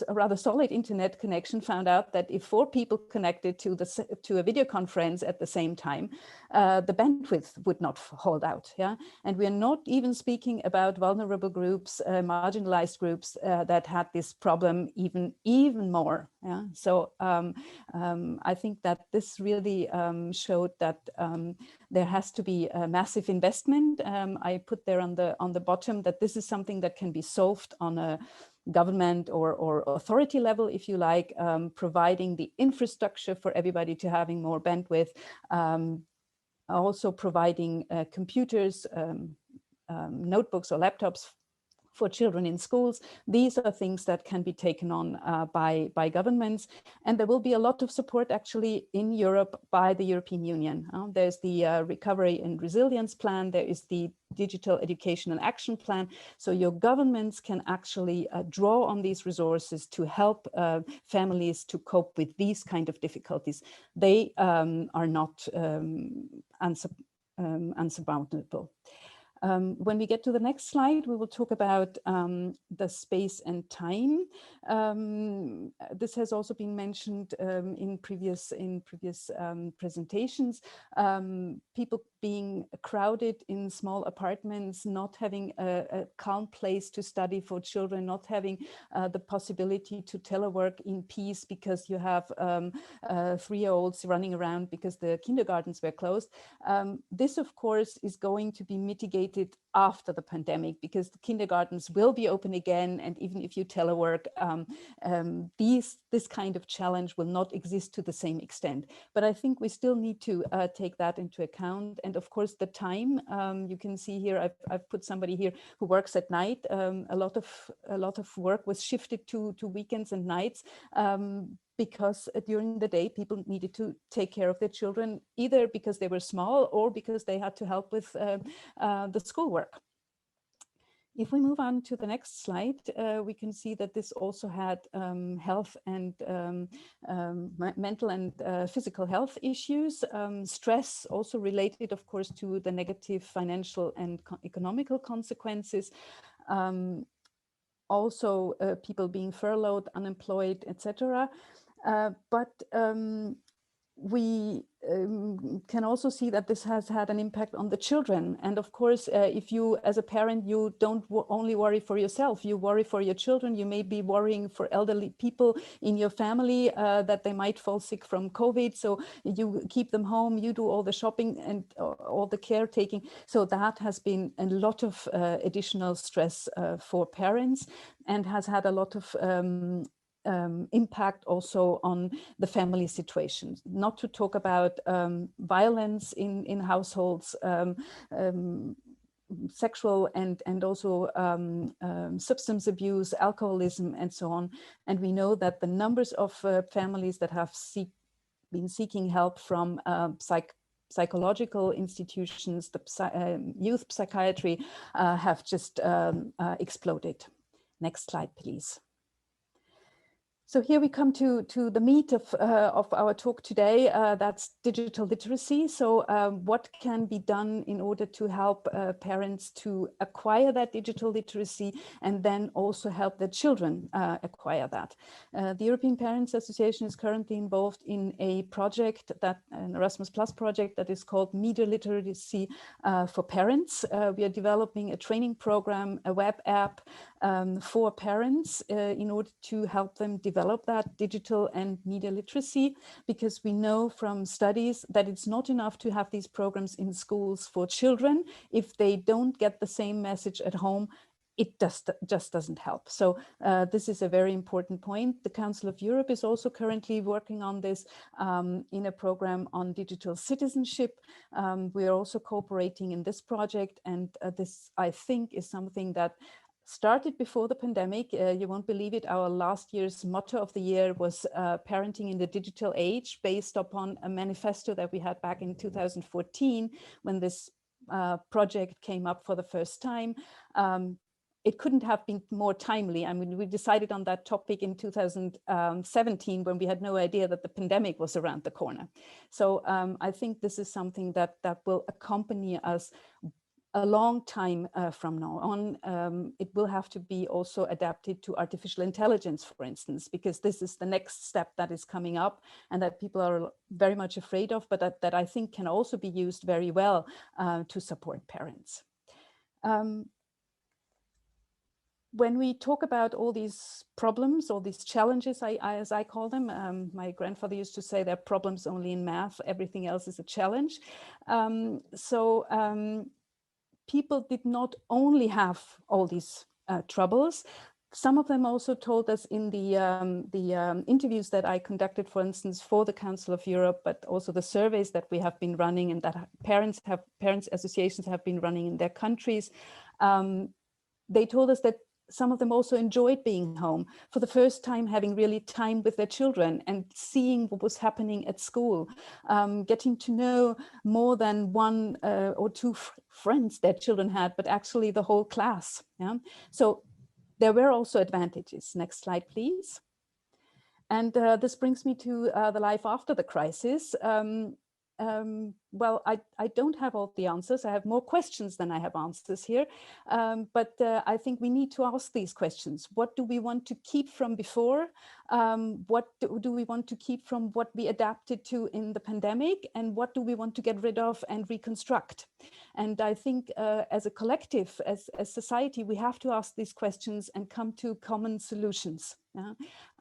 rather solid internet connection found out that if 4 people connected to a video conference at the same time, the bandwidth would not hold out. Yeah, and we are not even speaking about vulnerable groups, marginalized groups that had this problem even more. Yeah, so I think that this really showed that there has to be a massive investment. I put there on the bottom that this is something that can be solved on a government or authority level, if you like, providing the infrastructure for everybody to having more bandwidth, also providing computers, notebooks or laptops for children in schools. These are things that can be taken on by governments. And there will be a lot of support actually in Europe by the European Union. There's the Recovery and Resilience Plan. There is the Digital Education and Action Plan. So your governments can actually draw on these resources to help families to cope with these kind of difficulties. They are not unsurmountable. When we get to the next slide, we will talk about the space and time. This has also been mentioned in previous presentations. People being crowded in small apartments, not having a calm place to study for children, not having the possibility to telework in peace because you have 3-year-olds running around because the kindergartens were closed. This, of course, is going to be mitigated after the pandemic, because the kindergartens will be open again, and even if you telework, this kind of challenge will not exist to the same extent. But I think we still need to take that into account. And of course, the time, you can see here, I've put somebody here who works at night. A lot of work was shifted to weekends and nights. Because during the day, people needed to take care of their children, either because they were small or because they had to help with the schoolwork. If we move on to the next slide, we can see that this also had health and mental and physical health issues. Stress also related, of course, to the negative financial and economical consequences. Also people being furloughed, unemployed, etc. But we can also see that this has had an impact on the children. And of course, if you, as a parent, you don't only worry for yourself, you worry for your children. You may be worrying for elderly people in your family that they might fall sick from COVID. So you keep them home, you do all the shopping and all the caretaking. So that has been a lot of additional stress for parents, and has had a lot of impact also on the family situation. Not to talk about violence in households, sexual and also substance abuse, alcoholism, and so on. And we know that the numbers of families that have been seeking help from psychological institutions, the youth psychiatry, have just exploded. Next slide, please. So here we come to the meat of our talk today. That's digital literacy. So what can be done in order to help parents to acquire that digital literacy, and then also help their children acquire that? The European Parents Association is currently involved in a project, an Erasmus Plus project, that is called Media Literacy for Parents. We are developing a training program, a web app for parents in order to help them develop that digital and media literacy, because we know from studies that it's not enough to have these programs in schools for children. If they don't get the same message at home, it just doesn't help. So this is a very important point. The Council of Europe is also currently working on this in a program on digital citizenship. We are also cooperating in this project, and this, I think, is something that started before the pandemic. You won't believe it. Our last year's motto of the year was parenting in the digital age, based upon a manifesto that we had back in 2014 when this project came up for the first time. It couldn't have been more timely. I mean, we decided on that topic in 2017 when we had no idea that the pandemic was around the corner. So I think this is something that will accompany us a long time from now on. It will have to be also adapted to artificial intelligence, for instance, because this is the next step that is coming up and that people are very much afraid of, but that I think can also be used very well to support parents. When we talk about all these problems, all these challenges, as I call them, my grandfather used to say they're problems only in math, everything else is a challenge. People did not only have all these troubles. Some of them also told us in the interviews that I conducted, for instance, for the Council of Europe, but also the surveys that we have been running and that parents associations have been running in their countries. they told us that some of them also enjoyed being home for the first time, having really time with their children and seeing what was happening at school, getting to know more than one or two friends their children had, but actually the whole class. Yeah? So there were also advantages. Next slide, please. And this brings me to the life after the crisis. Well, I don't have all the answers. I have more questions than I have answers here. But I think we need to ask these questions. What do we want to keep from before? What do we want to keep from what we adapted to in the pandemic? And what do we want to get rid of and reconstruct? And I think as a collective, as society, we have to ask these questions and come to common solutions.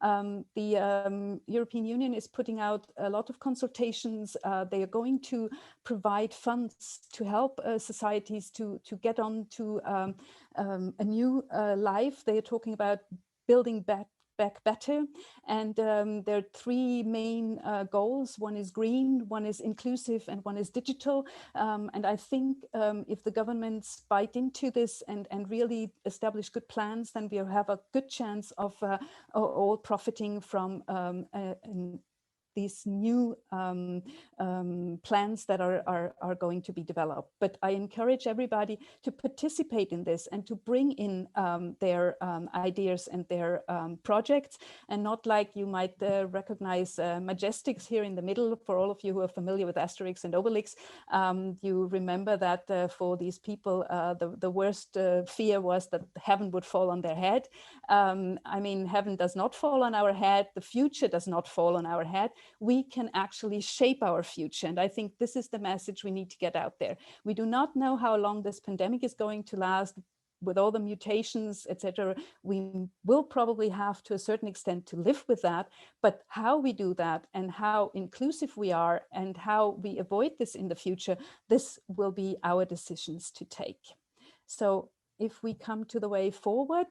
The European Union is putting out a lot of consultations. They are going to provide funds to help societies to get on to a new life. They are talking about building back better, and there are three main goals. One is green, one is inclusive, and one is digital. And I think if the governments bite into this and really establish good plans, then we have a good chance of all profiting from these new plans that are going to be developed. But I encourage everybody to participate in this and to bring in their ideas and their projects, and not like you might recognize Majestics here in the middle. For all of you who are familiar with Asterix and Obelix, you remember that for these people, the worst fear was that heaven would fall on their head. I mean, heaven does not fall on our head. The future does not fall on our head. We can actually shape our future. And I think this is the message we need to get out there. We do not know how long this pandemic is going to last. With all the mutations, etc., we will probably have to a certain extent to live with that. But how we do that and how inclusive we are and how we avoid this in the future, this will be our decisions to take. So if we come to the way forward,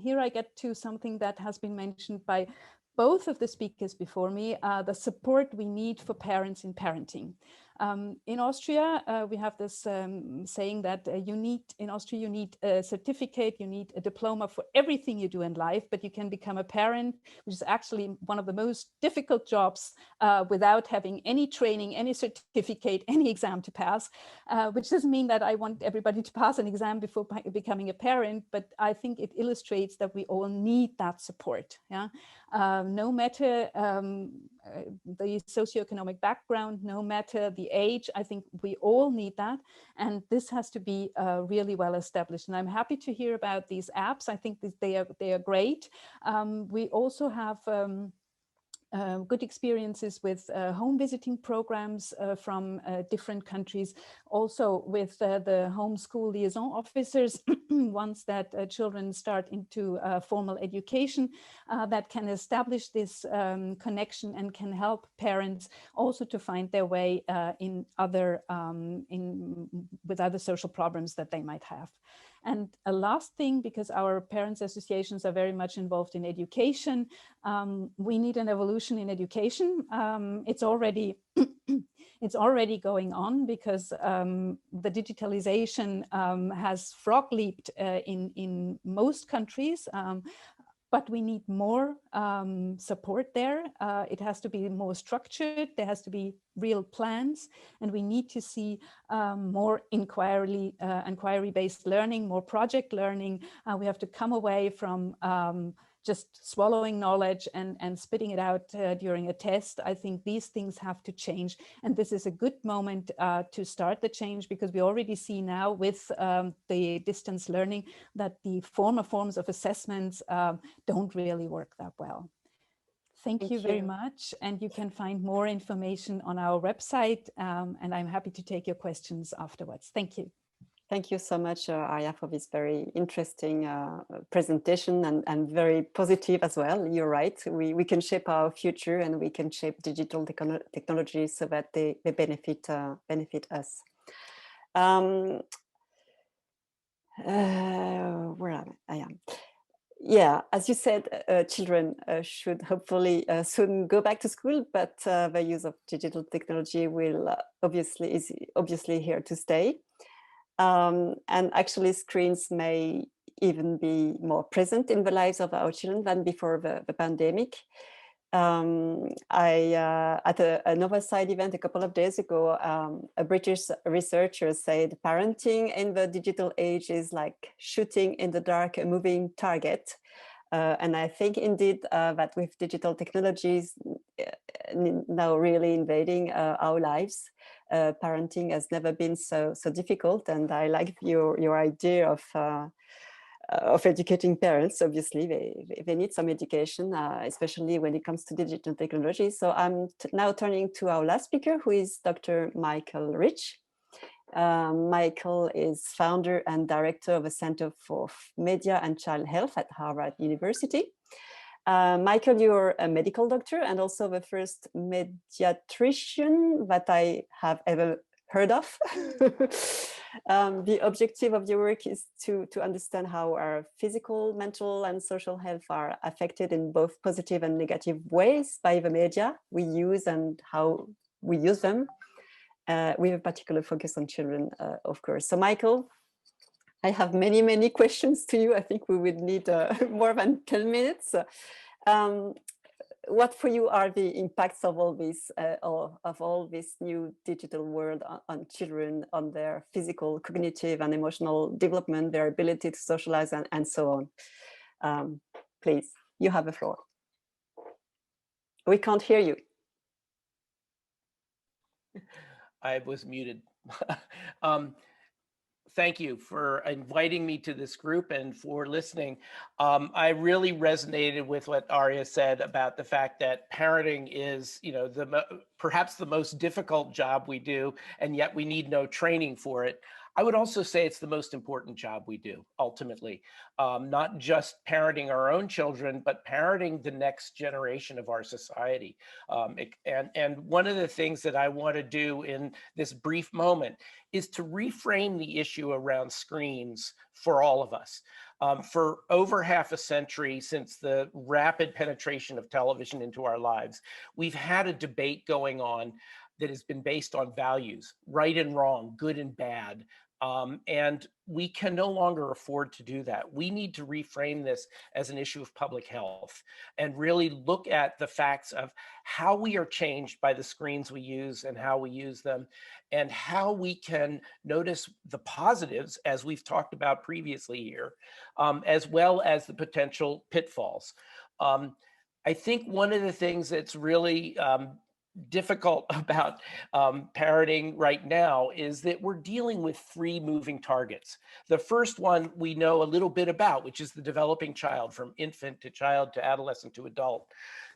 here I get to something that has been mentioned by both of the speakers before me, the support we need for parents in parenting. In Austria, we have this saying that in Austria, you need a certificate, you need a diploma for everything you do in life, but you can become a parent, which is actually one of the most difficult jobs without having any training, any certificate, any exam to pass, which doesn't mean that I want everybody to pass an exam before becoming a parent, but I think it illustrates that we all need that support. Yeah? No matter the socioeconomic background, no matter the age, I think we all need that. And this has to be really well established. And I'm happy to hear about these apps. I think that they are great. We also have good experiences with home visiting programs from different countries, also with the homeschool liaison officers, once that children start into formal education, that can establish this connection and can help parents also to find their way in other with other social problems that they might have. And a last thing, because our parents' associations are very much involved in education, we need an evolution in education. It's already going on, because the digitalization has frog leaped in most countries. But we need more support there. It has to be more structured. There has to be real plans, and we need to see more inquiry-based learning, more project learning. We have to come away from just swallowing knowledge and spitting it out during a test. I think these things have to change. And this is a good moment to start the change, because we already see now with the distance learning that the former forms of assessments don't really work that well. Thank you very much. And you can find more information on our website. And I'm happy to take your questions afterwards. Thank you. Thank you so much, Arya, for this very interesting presentation and very positive as well. You're right. We can shape our future, and we can shape digital technology so that they benefit us. Where am I? Yeah, as you said, children should hopefully soon go back to school, but the use of digital technology is obviously here to stay. And actually, screens may even be more present in the lives of our children than before the pandemic. At another side event a couple of days ago, a British researcher said parenting in the digital age is like shooting in the dark a moving target. And I think indeed that with digital technologies now really invading our lives, parenting has never been so difficult. And I like your idea of educating parents. Obviously, they need some education, especially when it comes to digital technology. So I'm now turning to our last speaker, who is Dr. Michael Rich. Michael is founder and director of the Center for Media and Child Health at Harvard University. Michael, you're a medical doctor and also the first mediatrician that I have ever heard of. The objective of your work is to understand how our physical, mental, and social health are affected in both positive and negative ways by the media we use and how we use them, with a particular focus on children, of course. So Michael, I have many questions to you. I think we would need more than 10 minutes. What for you are the impacts of all this, of all this new digital world on children, on their physical, cognitive, and emotional development, their ability to socialize, and so on? Please, you have the floor. We can't hear you. I was muted. Thank you for inviting me to this group and for listening. I really resonated with what Arya said about the fact that parenting is, perhaps the most difficult job we do, and yet we need no training for it. I would also say it's the most important job we do, ultimately. Not just parenting our own children, but parenting the next generation of our society. And one of the things that I want to do in this brief moment is to reframe the issue around screens for all of us. For over half a century, since the rapid penetration of television into our lives, we've had a debate going on that has been based on values, right and wrong, good and bad. And we can no longer afford to do that. We need to reframe this as an issue of public health and really look at the facts of how we are changed by the screens we use and how we use them, and how we can notice the positives, as we've talked about previously here, as well as the potential pitfalls. I think one of the things that's really difficult about parenting right now is that we're dealing with three moving targets. The first one we know a little bit about, which is the developing child, from infant to child to adolescent to adult.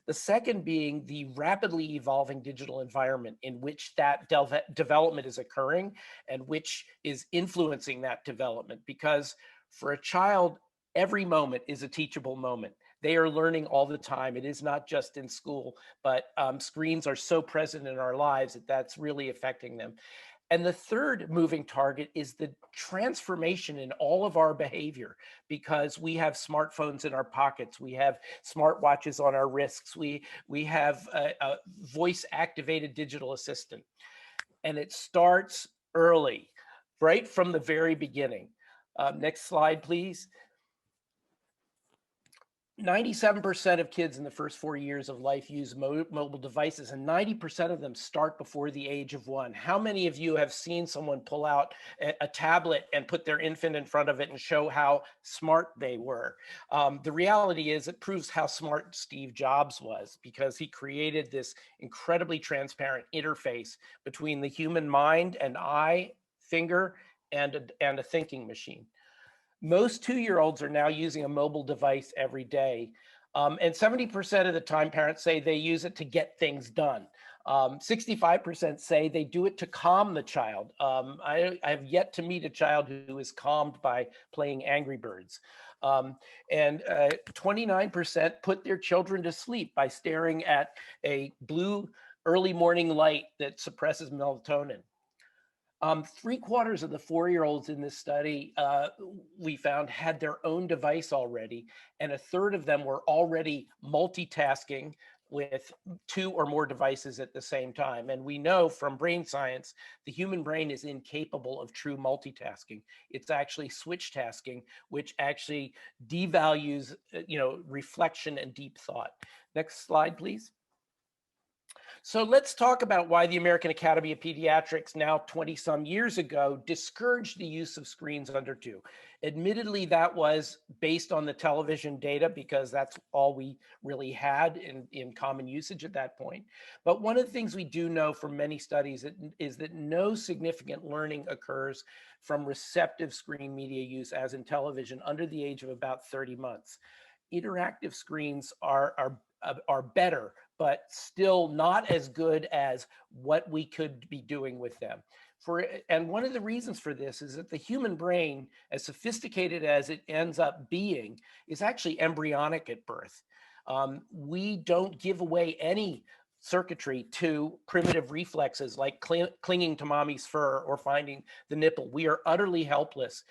The second being the rapidly evolving digital environment in which that development is occurring and which is influencing that development. Because for a child, every moment is a teachable moment. They are learning all the time. It is not just in school, but screens are so present in our lives that that's really affecting them. And the third moving target is the transformation in all of our behavior, because we have smartphones in our pockets, we have smartwatches on our wrists, we have a voice-activated digital assistant. And it starts early, right from the very beginning. Next slide, please. 97% of kids in the first 4 years of life use mobile devices, and 90% of them start before the age of 1. How many of you have seen someone pull out a tablet and put their infant in front of it and show how smart they were? The reality is it proves how smart Steve Jobs was, because he created this incredibly transparent interface between the human mind and eye, finger, and a thinking machine. Most 2-year-olds are now using a mobile device every day. And 70% of the time, parents say they use it to get things done. 65% say they do it to calm the child. I have yet to meet a child who is calmed by playing Angry Birds. And 29% put their children to sleep by staring at a blue early morning light that suppresses melatonin. 3/4 of the 4-year-olds in this study we found had their own device already, and 1/3 of them were already multitasking, with 2 or more devices at the same time. And we know from brain science, the human brain is incapable of true multitasking. It's actually switch tasking, which actually devalues, reflection and deep thought. Next slide, please. So let's talk about why the American Academy of Pediatrics, now 20 some years ago, discouraged the use of screens under 2. Admittedly, that was based on the television data because that's all we really had in common usage at that point. But one of the things we do know from many studies is that no significant learning occurs from receptive screen media use, as in television, under the age of about 30 months. Interactive screens are better, but still not as good as what we could be doing with them. And one of the reasons for this is that the human brain, as sophisticated as it ends up being, is actually embryonic at birth. We don't give away any circuitry to primitive reflexes like clinging to mommy's fur or finding the nipple. We are utterly helpless.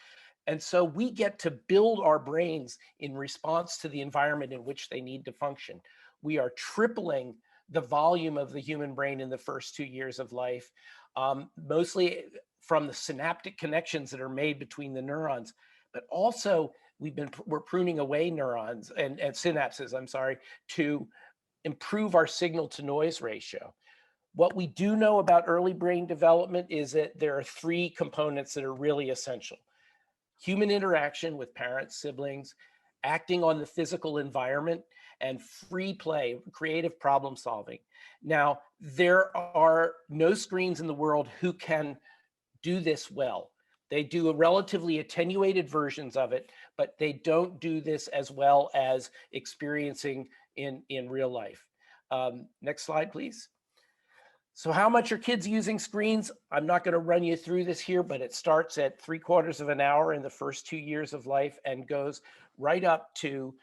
And so we get to build our brains in response to the environment in which they need to function. We are tripling the volume of the human brain in the first 2 years of life, mostly from the synaptic connections that are made between the neurons, but also we're pruning away neurons and synapses, to improve our signal to noise ratio. What we do know about early brain development is that there are 3 components that are really essential. Human interaction with parents, siblings, acting on the physical environment, and free play, creative problem solving. Now, there are no screens in the world who can do this well. They do a relatively attenuated versions of it, but they don't do this as well as experiencing in real life. Next slide, please. So how much are kids using screens? I'm not going to run you through this here, but it starts at 3/4 of an hour in the first 2 years of life and goes right up to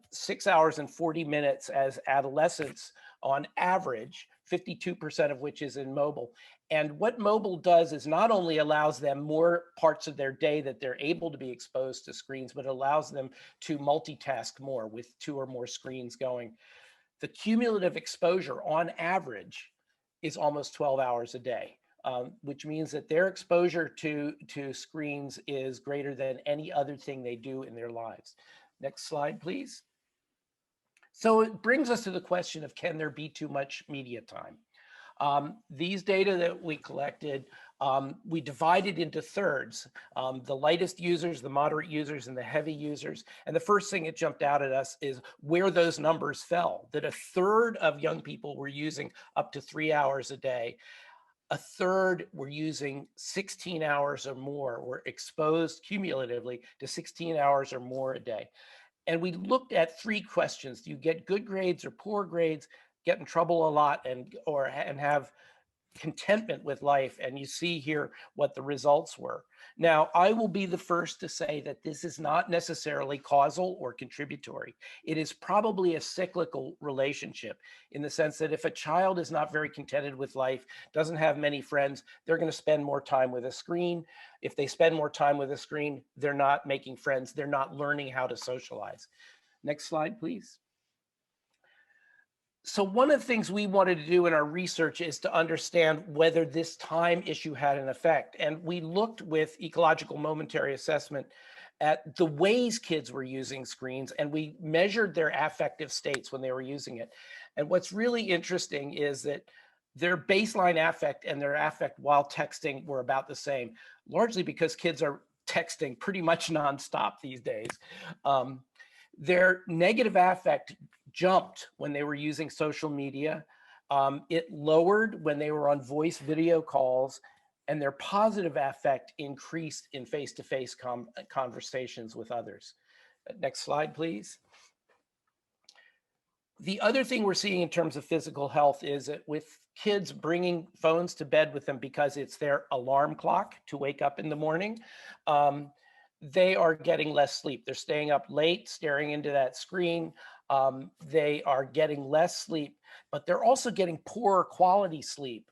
6 hours and 40 minutes as adolescents on average, 52% of which is in mobile. And what mobile does is not only allows them more parts of their day that they're able to be exposed to screens, but allows them to multitask more with 2 or more screens going. The cumulative exposure on average is almost 12 hours a day, which means that their exposure to screens is greater than any other thing they do in their lives. Next slide, please. So it brings us to the question of, can there be too much media time? These data that we collected, we divided into thirds, the lightest users, the moderate users, and the heavy users. And the first thing that jumped out at us is where those numbers fell, that 1/3 of young people were using up to 3 hours a day. 1/3 were using 16 hours or more, were exposed cumulatively to 16 hours or more a day. And we looked at 3 questions. Do you get good grades or poor grades, get in trouble a lot, and have contentment with life? And you see here what the results were. Now, I will be the first to say that this is not necessarily causal or contributory. It is probably a cyclical relationship in the sense that if a child is not very contented with life, doesn't have many friends, they're going to spend more time with a screen. If they spend more time with a screen, they're not making friends. They're not learning how to socialize. Next slide, please. So one of the things we wanted to do in our research is to understand whether this time issue had an effect. And we looked with ecological momentary assessment at the ways kids were using screens, and we measured their affective states when they were using it. And what's really interesting is that their baseline affect and their affect while texting were about the same, largely because kids are texting pretty much nonstop these days. Their negative affect jumped when they were using social media. It lowered when they were on voice video calls, and their positive affect increased in face-to-face conversations with others. Next slide, please. The other thing we're seeing in terms of physical health is that with kids bringing phones to bed with them because it's their alarm clock to wake up in the morning, they are getting less sleep. They're staying up late, staring into that screen. They are getting less sleep, but they're also getting poorer quality sleep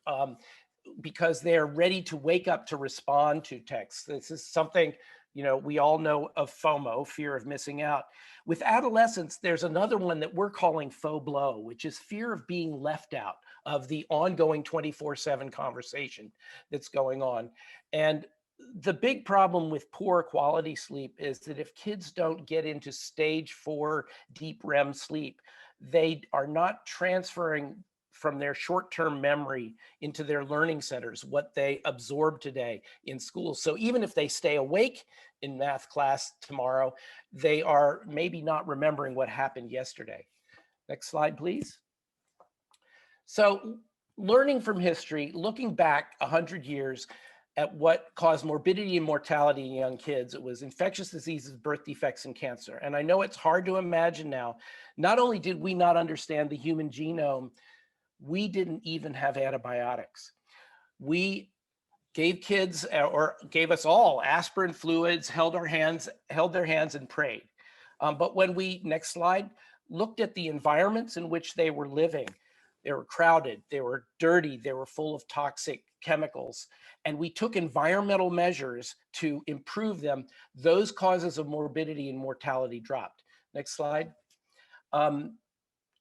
because they're ready to wake up to respond to texts. This is something You know, we all know of FOMO, fear of missing out. With adolescence, there's another one that we're calling faux blow, which is fear of being left out of the ongoing 24/7 conversation that's going on. And the big problem with poor quality sleep is that if kids don't get into stage 4 deep REM sleep, they are not transferring from their short-term memory into their learning centers what they absorb today in school. So even if they stay awake in math class tomorrow, they are maybe not remembering what happened yesterday. Next slide, please. So learning from history, looking back 100 years at what caused morbidity and mortality in young kids, it was infectious diseases, birth defects, and cancer. And I know it's hard to imagine now. Not only did we not understand the human genome, we didn't even have antibiotics. We gave kids, or gave us all, aspirin fluids, held their hands and prayed. But when we, next slide, looked at the environments in which they were living, they were crowded, they were dirty, they were full of toxic chemicals, and we took environmental measures to improve them, those causes of morbidity and mortality dropped. Next slide.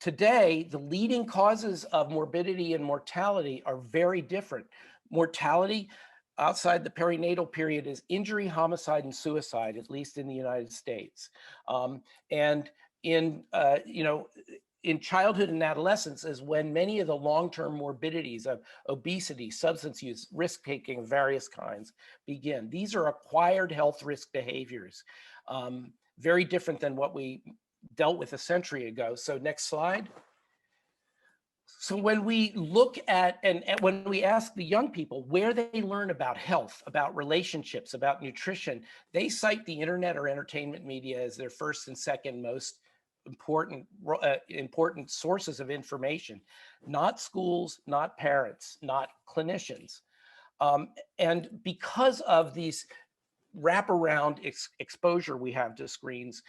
Today, the leading causes of morbidity and mortality are very different. Mortality outside the perinatal period is injury, homicide, and suicide, at least in the United States. And in, in childhood and adolescence is when many of the long-term morbidities of obesity, substance use, risk-taking of various kinds begin. These are acquired health risk behaviors, very different than what we dealt with a century ago. So next slide. So when we look at, and when we ask the young people where they learn about health, about relationships, about nutrition, they cite the internet or entertainment media as their first and second most important sources of information, not schools, not parents, not clinicians. And because of these wraparound exposure we have to screens,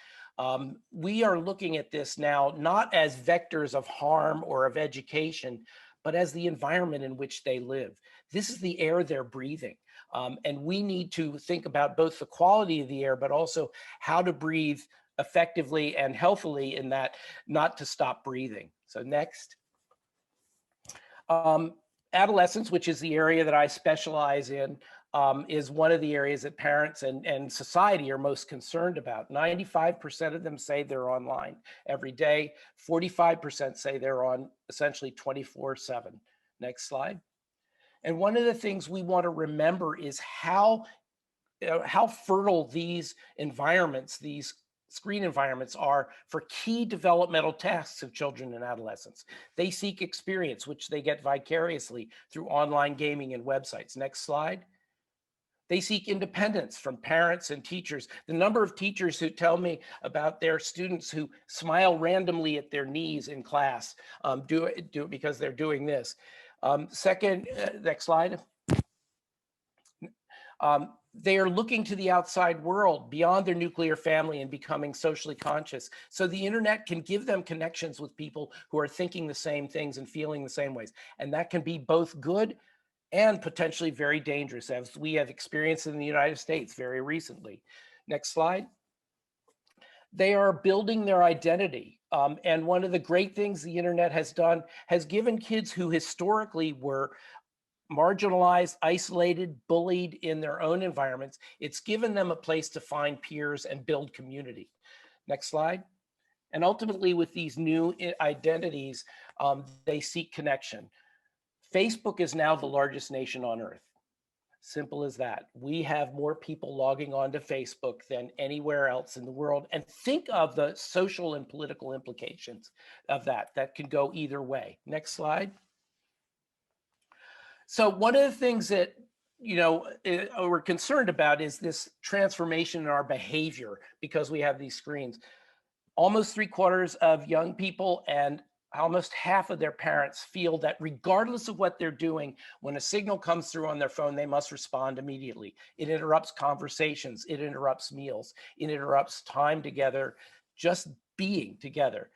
we are looking at this now not as vectors of harm or of education, but as the environment in which they live. This is the air they're breathing. And we need to think about both the quality of the air, but also how to breathe effectively and healthily in that, not to stop breathing. So next. Adolescence, which is the area that I specialize in, is one of the areas that parents and society are most concerned about. 95% of them say they're online every day. 45% say they're on essentially 24/7. Next slide. And one of the things we want to remember is how fertile these environments, these screen environments are for key developmental tasks of children and adolescents. They seek experience, which they get vicariously through online gaming and websites. Next slide. They seek independence from parents and teachers. The number of teachers who tell me about their students who smile randomly at their knees in class, do it because they're doing this. Second, next slide. They are looking to the outside world beyond their nuclear family and becoming socially conscious. So the internet can give them connections with people who are thinking the same things and feeling the same ways. And that can be both good and potentially very dangerous, as we have experienced in the United States very recently. Next slide. They are building their identity. And one of the great things the internet has done has given kids who historically were marginalized, isolated, bullied in their own environments, it's given them a place to find peers and build community. Next slide. And ultimately, with these new identities, they seek connection. Facebook is now the largest nation on earth. Simple as that. We have more people logging onto Facebook than anywhere else in the world. And think of the social and political implications of that can go either way. Next slide. So one of the things that we're concerned about is this transformation in our behavior because we have these screens. Almost 3/4 of young people and almost half of their parents feel that regardless of what they're doing, when a signal comes through on their phone, they must respond immediately. It interrupts conversations, it interrupts meals, it interrupts time together, just being together.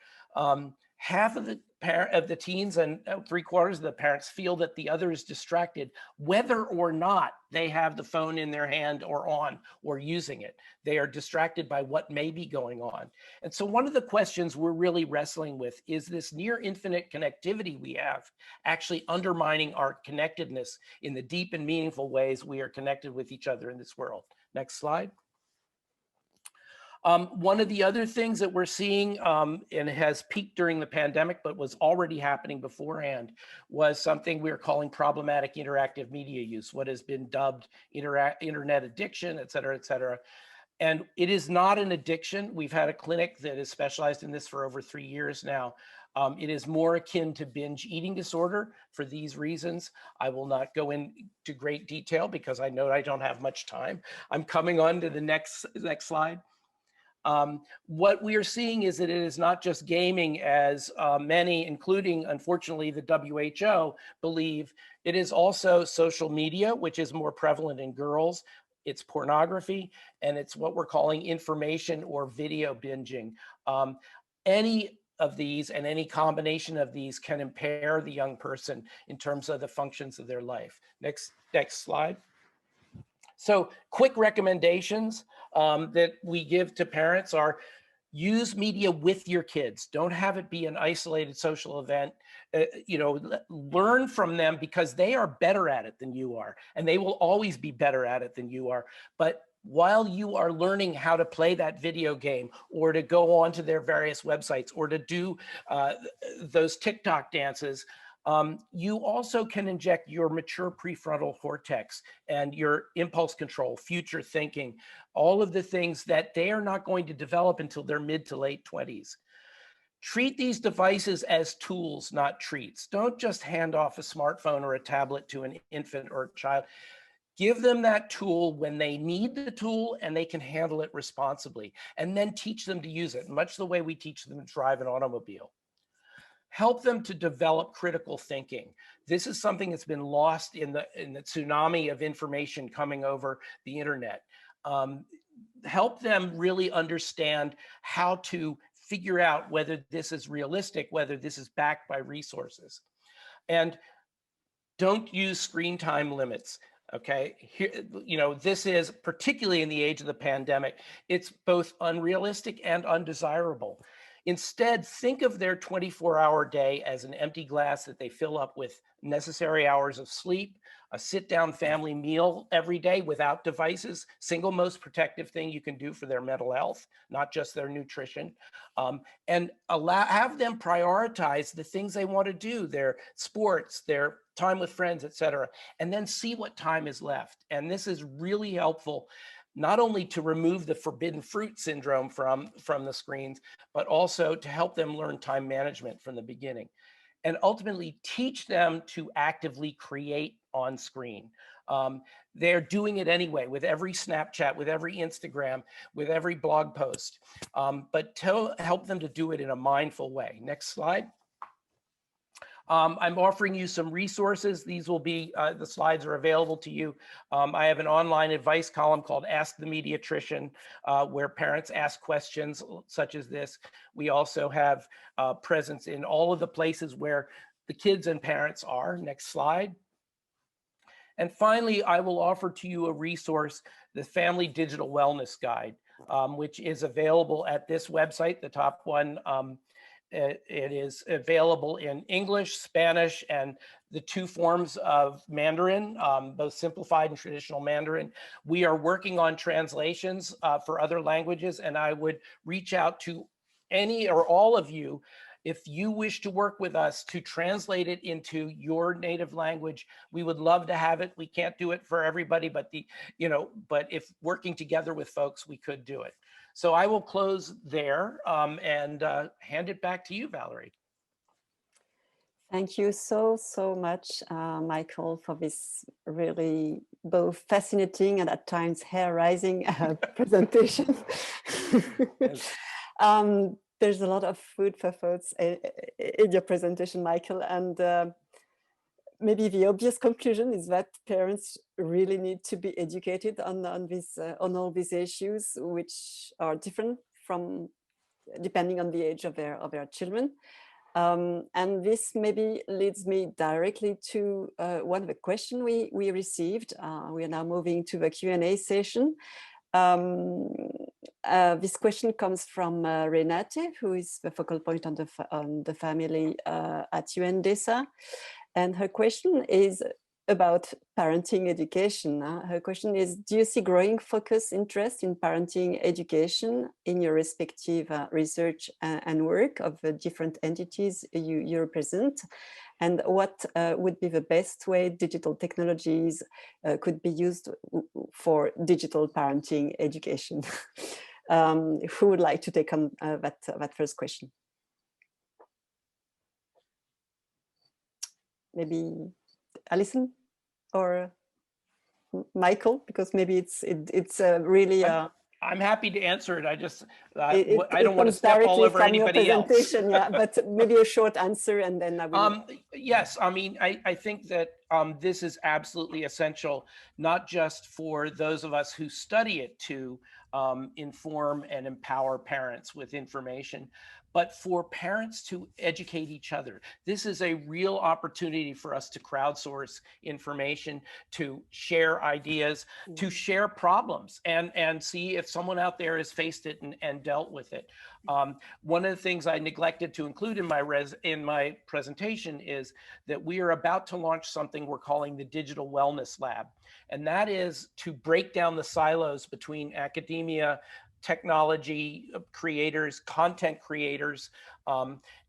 half of the teens and 3/4 of the parents feel that the other is distracted, whether or not they have the phone in their hand or on or using it. They are distracted by what may be going on. And so one of the questions we're really wrestling with is this near infinite connectivity we have actually undermining our connectedness in the deep and meaningful ways we are connected with each other in this world. Next slide. One of the other things that we're seeing, and it has peaked during the pandemic, but was already happening beforehand, was something we're calling problematic interactive media use, what has been dubbed internet addiction, et cetera, et cetera. And it is not an addiction. We've had a clinic that is specialized in this for over 3 years now. It is more akin to binge eating disorder for these reasons. I will not go into great detail because I know I don't have much time. I'm coming on to the next slide. What we are seeing is that it is not just gaming as many, including, unfortunately, the WHO believe. It is also social media, which is more prevalent in girls. It's pornography, and it's what we're calling information or video binging. Any of these and any combination of these can impair the young person in terms of the functions of their life. Next slide. So quick recommendations that we give to parents are use media with your kids. Don't have it be an isolated social event. Learn from them because they are better at it than you are, and they will always be better at it than you are. But while you are learning how to play that video game or to go onto their various websites or to do those TikTok dances, you also can inject your mature prefrontal cortex and your impulse control, future thinking, all of the things that they are not going to develop until their mid to late 20s. Treat these devices as tools, not treats. Don't just hand off a smartphone or a tablet to an infant or a child. Give them that tool when they need the tool and they can handle it responsibly, and then teach them to use it, much the way we teach them to drive an automobile. Help them to develop critical thinking. This is something that's been lost in the tsunami of information coming over the internet. Help them really understand how to figure out whether this is realistic, whether this is backed by resources. And don't use screen time limits. Okay, this is particularly in the age of the pandemic, it's both unrealistic and undesirable. Instead, think of their 24-hour day as an empty glass that they fill up with necessary hours of sleep, a sit-down family meal every day without devices, single most protective thing you can do for their mental health, not just their nutrition, and have them prioritize the things they want to do, their sports, their time with friends, et cetera, and then see what time is left. And this is really helpful, not only to remove the forbidden fruit syndrome from the screens, but also to help them learn time management from the beginning. And ultimately teach them to actively create on screen. They're doing it anyway with every Snapchat, with every Instagram, with every blog post, but help them to do it in a mindful way. Next slide. I'm offering you some resources. These will be, the slides are available to you. I have an online advice column called Ask the Mediatrician, where parents ask questions such as this. We also have presence in all of the places where the kids and parents are. Next slide. And finally, I will offer to you a resource, the Family Digital Wellness Guide, which is available at this website, the top one. It is available in English, Spanish, and the 2 forms of Mandarin, both simplified and traditional Mandarin. We are working on translations for other languages, and I would reach out to any or all of you if you wish to work with us to translate it into your native language. We would love to have it. We can't do it for everybody, but but if working together with folks, we could do it. So I will close there and hand it back to you, Valerie. Thank you so much, Michael, for this really both fascinating and at times hair-raising presentation. There's a lot of food for thoughts in your presentation, Michael, and maybe the obvious conclusion is that parents really need to be educated on all these issues, which are different from depending on the age of their children. And this maybe leads me directly to one of the questions we received. We are now moving to the Q&A session. This question comes from Renate, who is the focal point on the family at UNDESA. And her question is about parenting education. Her question is, do you see growing focus, interest in parenting education in your respective research and work of the different entities you represent? And what would be the best way digital technologies could be used for digital parenting education? Who would like to take on that first question? Maybe Alison or Michael, because maybe it's really. I'm happy to answer it. I just I don't want to step all over anybody else. Yeah, but maybe a short answer, and then I will. Yes, I mean, I think that this is absolutely essential, not just for those of us who study it to inform and empower parents with information, but for parents to educate each other. This is a real opportunity for us to crowdsource information, to share ideas, to share problems, and see if someone out there has faced it and dealt with it. One of the things I neglected to include in my presentation is that we are about to launch something we're calling the Digital Wellness Lab. And that is to break down the silos between academia, technology creators, content creators,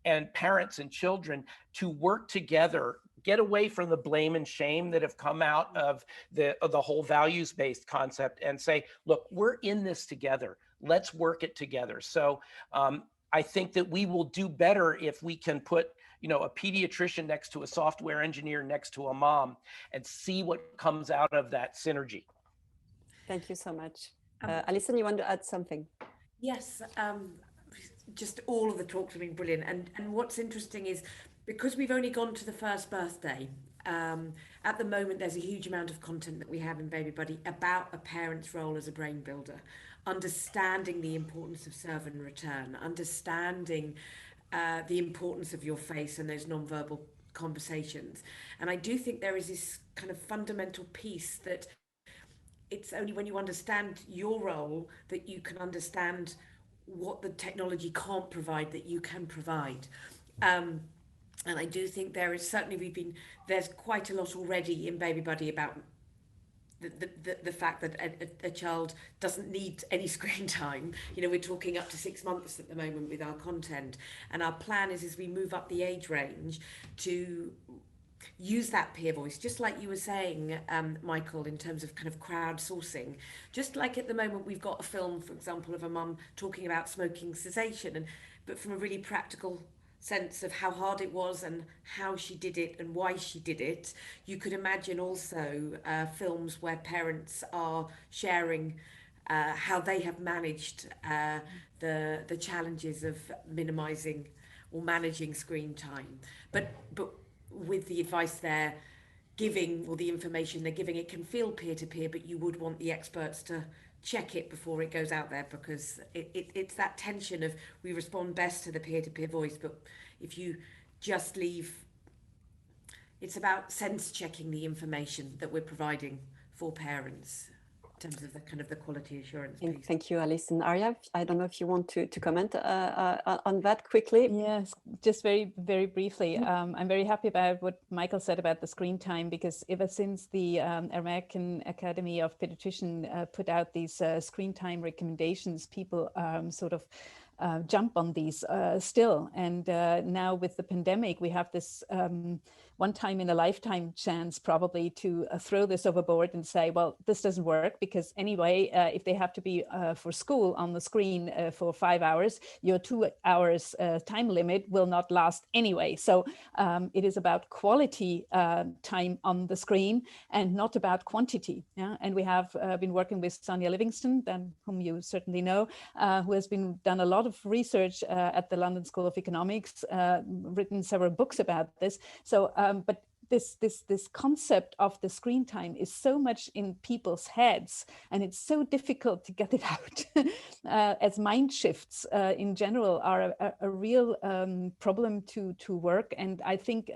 and parents and children to work together, get away from the blame and shame that have come out of the whole values-based concept, and say, look, we're in this together. Let's work it together. So I think that we will do better if we can put, you know, a pediatrician next to a software engineer next to a mom and see what comes out of that synergy. Thank you so much. Alison, you want to add something? Yes, just all of the talks have been brilliant. And what's interesting is, because we've only gone to the first birthday, at the moment there's a huge amount of content that we have in Baby Buddy about a parent's role as a brain builder, understanding the importance of serve and return, understanding the importance of your face and those nonverbal conversations. And I do think there is this kind of fundamental piece that it's only when you understand your role that you can understand what the technology can't provide that you can provide. And I do think there is certainly, there's quite a lot already in Baby Buddy about the fact that a child doesn't need any screen time. You know, we're talking up to 6 months at the moment with our content. And our plan is, as we move up the age range, to use that peer voice, just like you were saying, Michael, in terms of kind of crowdsourcing. Just like at the moment, we've got a film, for example, of a mum talking about smoking cessation, but from a really practical sense of how hard it was and how she did it and why she did it. You could imagine also films where parents are sharing how they have managed the challenges of minimizing or managing screen time. But with the advice they're giving, or the information they're giving, it can feel peer-to-peer, but you would want the experts to check it before it goes out there, because it's that tension of, we respond best to the peer-to-peer voice, but if you just leave, it's about sense checking the information that we're providing for parents in terms of the kind of the quality assurance piece. Thank you, Alison. Arya, I don't know if you want to comment on that quickly. Yes, just very, very briefly. I'm very happy about what Michael said about the screen time, because ever since the American Academy of Pediatricians put out these screen time recommendations, people sort of jump on these still. And now with the pandemic, we have this one time in a lifetime chance probably to throw this overboard and say, well, this doesn't work, because anyway, if they have to be for school on the screen for 5 hours, your 2 hours time limit will not last anyway. So it is about quality time on the screen and not about quantity. Yeah? And we have been working with Sonia Livingston, whom you certainly know, who has done a lot of research at the London School of Economics, written several books about this. So, but this concept of the screen time is so much in people's heads, and it's so difficult to get it out, as mind shifts in general are a real problem to work. And I think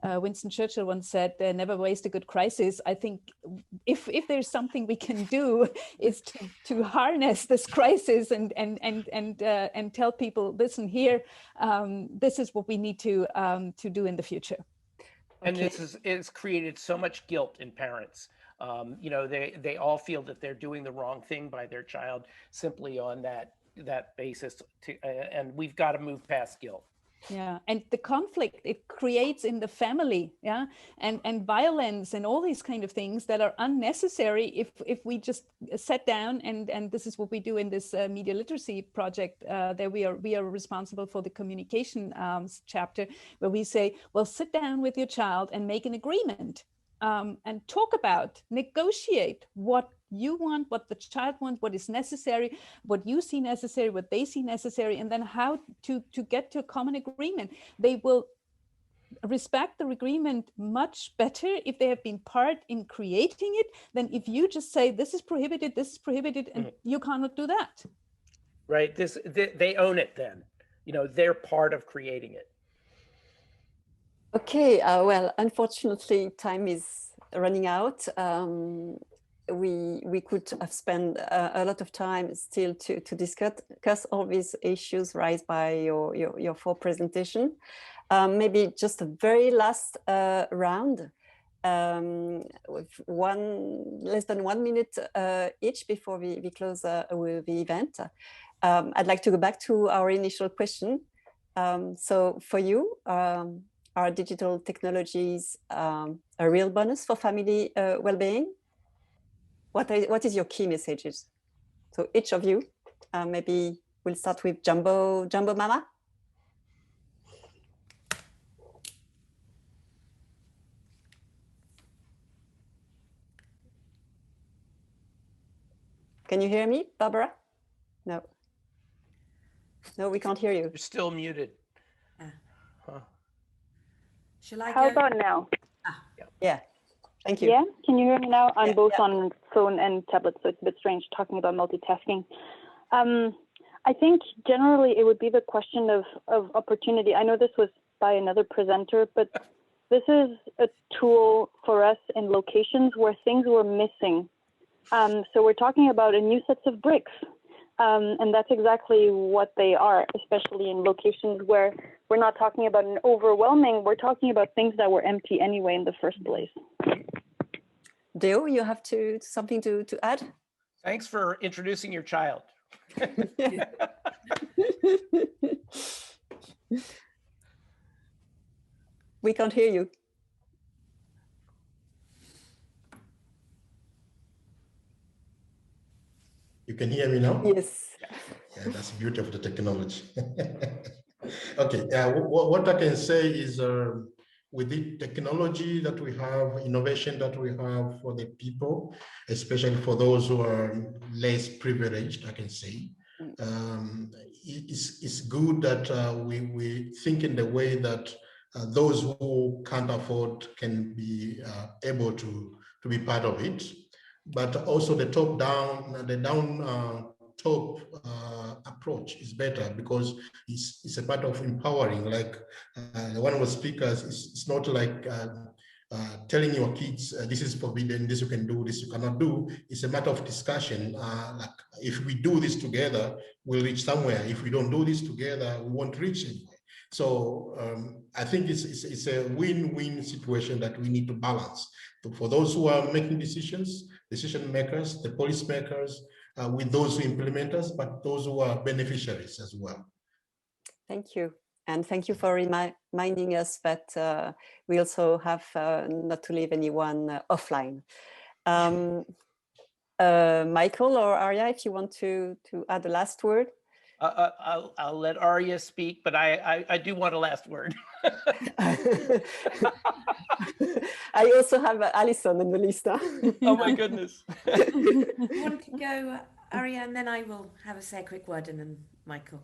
Winston Churchill once said, never waste a good crisis. I think if there's something we can do is to harness this crisis and tell people, listen here, this is what we need to do in the future. And it's created so much guilt in parents. You know, they all feel that they're doing the wrong thing by their child simply on that basis. And we've got to move past guilt. Yeah, and the conflict it creates in the family, yeah, and violence and all these kind of things that are unnecessary if we just sit down and this is what we do in this media literacy project that we are responsible for the communication chapter, where we say, well, sit down with your child and make an agreement and talk about, negotiate what you want, what the child wants, what is necessary, what you see necessary, what they see necessary, and then how to get to a common agreement. They will respect the agreement much better if they have been part in creating it than if you just say, this is prohibited, and you cannot do that. Right, they own it then. You know, they're part of creating it. Okay, well, unfortunately, time is running out. We could have spent a lot of time still to discuss all these issues raised by your four presentation. Maybe just a very last round, with less than 1 minute each before we close the event. I'd like to go back to our initial question. So for you, are digital technologies a real bonus for family well-being? What is your key messages? So each of you, maybe we'll start with Jumbo Mama. Can you hear me, Barbara? No. No, we can't hear you. You're still muted. Huh. Shall I How go? about now? Yeah. Thank you. Yeah, can you hear me now? I'm both on phone and tablet, so it's a bit strange talking about multitasking. I think generally it would be the question of opportunity. I know this was by another presenter, but this is a tool for us in locations where things were missing. So we're talking about a new set of bricks. And that's exactly what they are, especially in locations where we're not talking about an overwhelming, we're talking about things that were empty anyway in the first place. Deo, you have something to add? Thanks for introducing your child. We can't hear you. You can hear me now? Yes. Yeah, that's the beauty of the technology. Okay, what I can say is with the technology that we have, innovation that we have for the people, especially for those who are less privileged, I can say, it's good that we think in the way that those who can't afford can be able to be part of it. But also the top approach is better because it's a part of empowering. Like one of the speakers, it's not like telling your kids this is forbidden, this you can do, this you cannot do. It's a matter of discussion. Like if we do this together, we'll reach somewhere. If we don't do this together, we won't reach anywhere. So I think it's a win-win situation that we need to balance. For those who are making decision makers, the policymakers, with those who implement us, but those who are beneficiaries as well. Thank you. And thank you for reminding us that we also have not to leave anyone offline. Michael or Arya, if you want to add the last word. I'll let Arya speak, but I do want a last word. I also have Alison on the list. Oh my goodness. You want to go, Arya, and then I will say a quick word, and then Michael.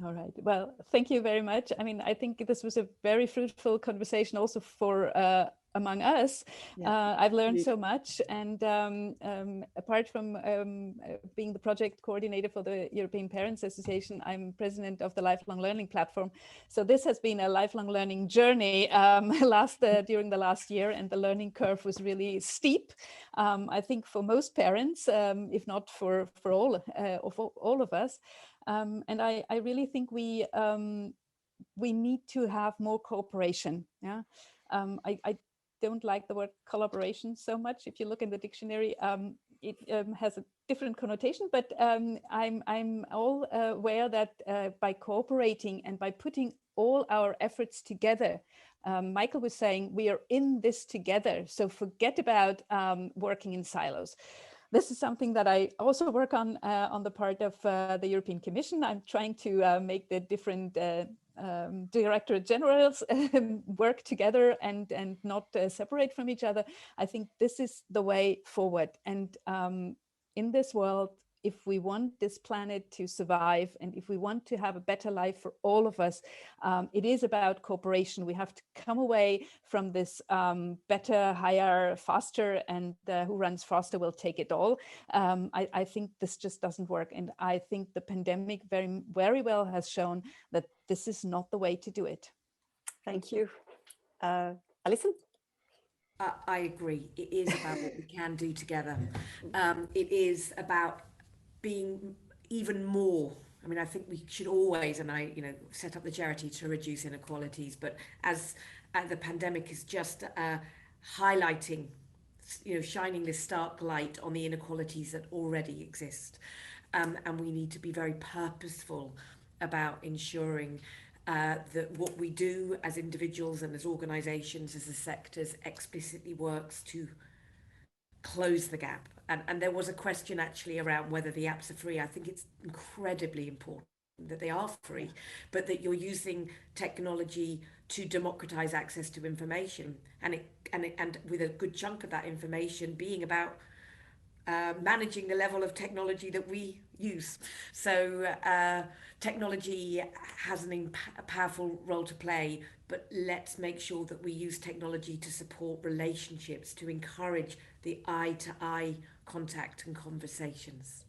All right. Well, thank you very much. I mean, I think this was a very fruitful conversation also for among us. Yeah, I've learned indeed. so much. And apart from being the project coordinator for the European Parents Association, I'm president of the Lifelong Learning Platform. So this has been a lifelong learning journey during the last year, and the learning curve was really steep. I think for most parents, if not for all of us. And I really think we need to have more cooperation. Yeah, I don't like the word collaboration so much. If you look in the dictionary, it has a different connotation. But I'm all aware that by cooperating and by putting all our efforts together, Michael was saying we are in this together. So forget about working in silos. This is something that I also work on the part of the European Commission. I'm trying to make the different Directorate Generals work together and not separate from each other. I think this is the way forward. And in this world, if we want this planet to survive and if we want to have a better life for all of us, it is about cooperation. We have to come away from this better, higher, faster, and who runs faster will take it all. I think this just doesn't work. And I think the pandemic very, very well has shown that this is not the way to do it. Thank you. Alison? I agree. It is about what we can do together. It is about being even more. I mean, I think we should always, and I, set up the charity to reduce inequalities, but as the pandemic is just highlighting, shining this stark light on the inequalities that already exist. And we need to be very purposeful about ensuring that what we do as individuals and as organizations, as the sectors, explicitly works to close the gap. And there was a question actually around whether the apps are free. I think it's incredibly important that they are free, but that you're using technology to democratize access to information, and with a good chunk of that information being about managing the level of technology that we use. So technology has a powerful role to play, but let's make sure that we use technology to support relationships, to encourage the eye-to-eye contact and conversations.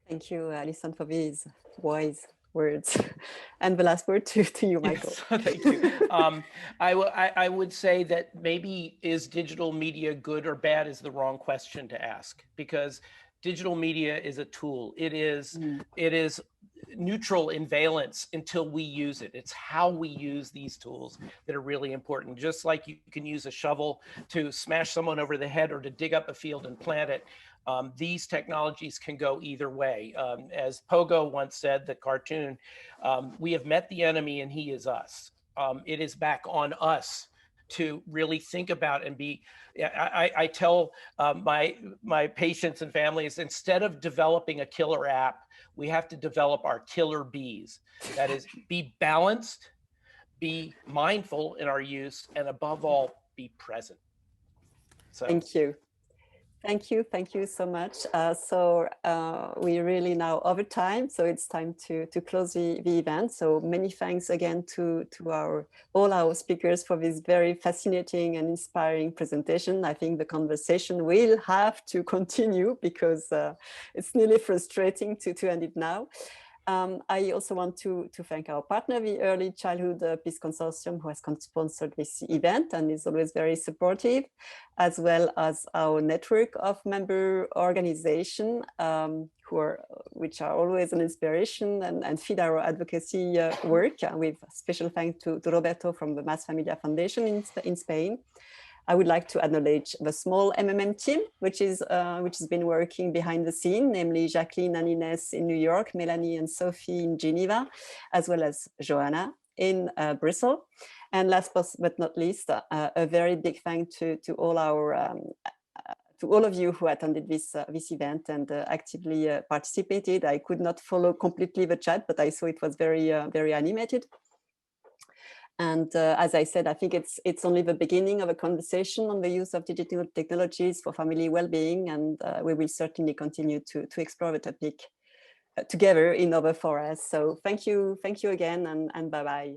Thank you, Alison, for these wise words. And the last word to you, Michael. Yes, thank you. I would say that maybe is digital media good or bad is the wrong question to ask, because digital media is a tool. It is neutral in valence until we use it. It's how we use these tools that are really important. Just like you can use a shovel to smash someone over the head or to dig up a field and plant it, these technologies can go either way. As Pogo once said, the cartoon, we have met the enemy and he is us. It is back on us to really think about and be, I tell my patients and families, instead of developing a killer app, we have to develop our killer bees. That is, be balanced, be mindful in our use, and above all, be present. So. Thank you. Thank you so much. We really now over time, so it's time to close the event. So many thanks again to all our speakers for this very fascinating and inspiring presentation. I think the conversation will have to continue because it's nearly frustrating to end it now. I also want to thank our partner, the Early Childhood Peace Consortium, who has sponsored this event and is always very supportive, as well as our network of member organizations which are always an inspiration and feed our advocacy work. With special thanks to Roberto from the Mas Familia Foundation in Spain. I would like to acknowledge the small MMM team, which has been working behind the scene, namely Jacqueline and Ines in New York, Melanie and Sophie in Geneva, as well as Joanna in Bristol. And last but not least, a very big thank to all of you who attended this event and actively participated. I could not follow completely the chat, but I saw it was very animated. And as I said, I think it's only the beginning of a conversation on the use of digital technologies for family well-being, and we will certainly continue to explore the topic together in other forums. So thank you again, and bye-bye.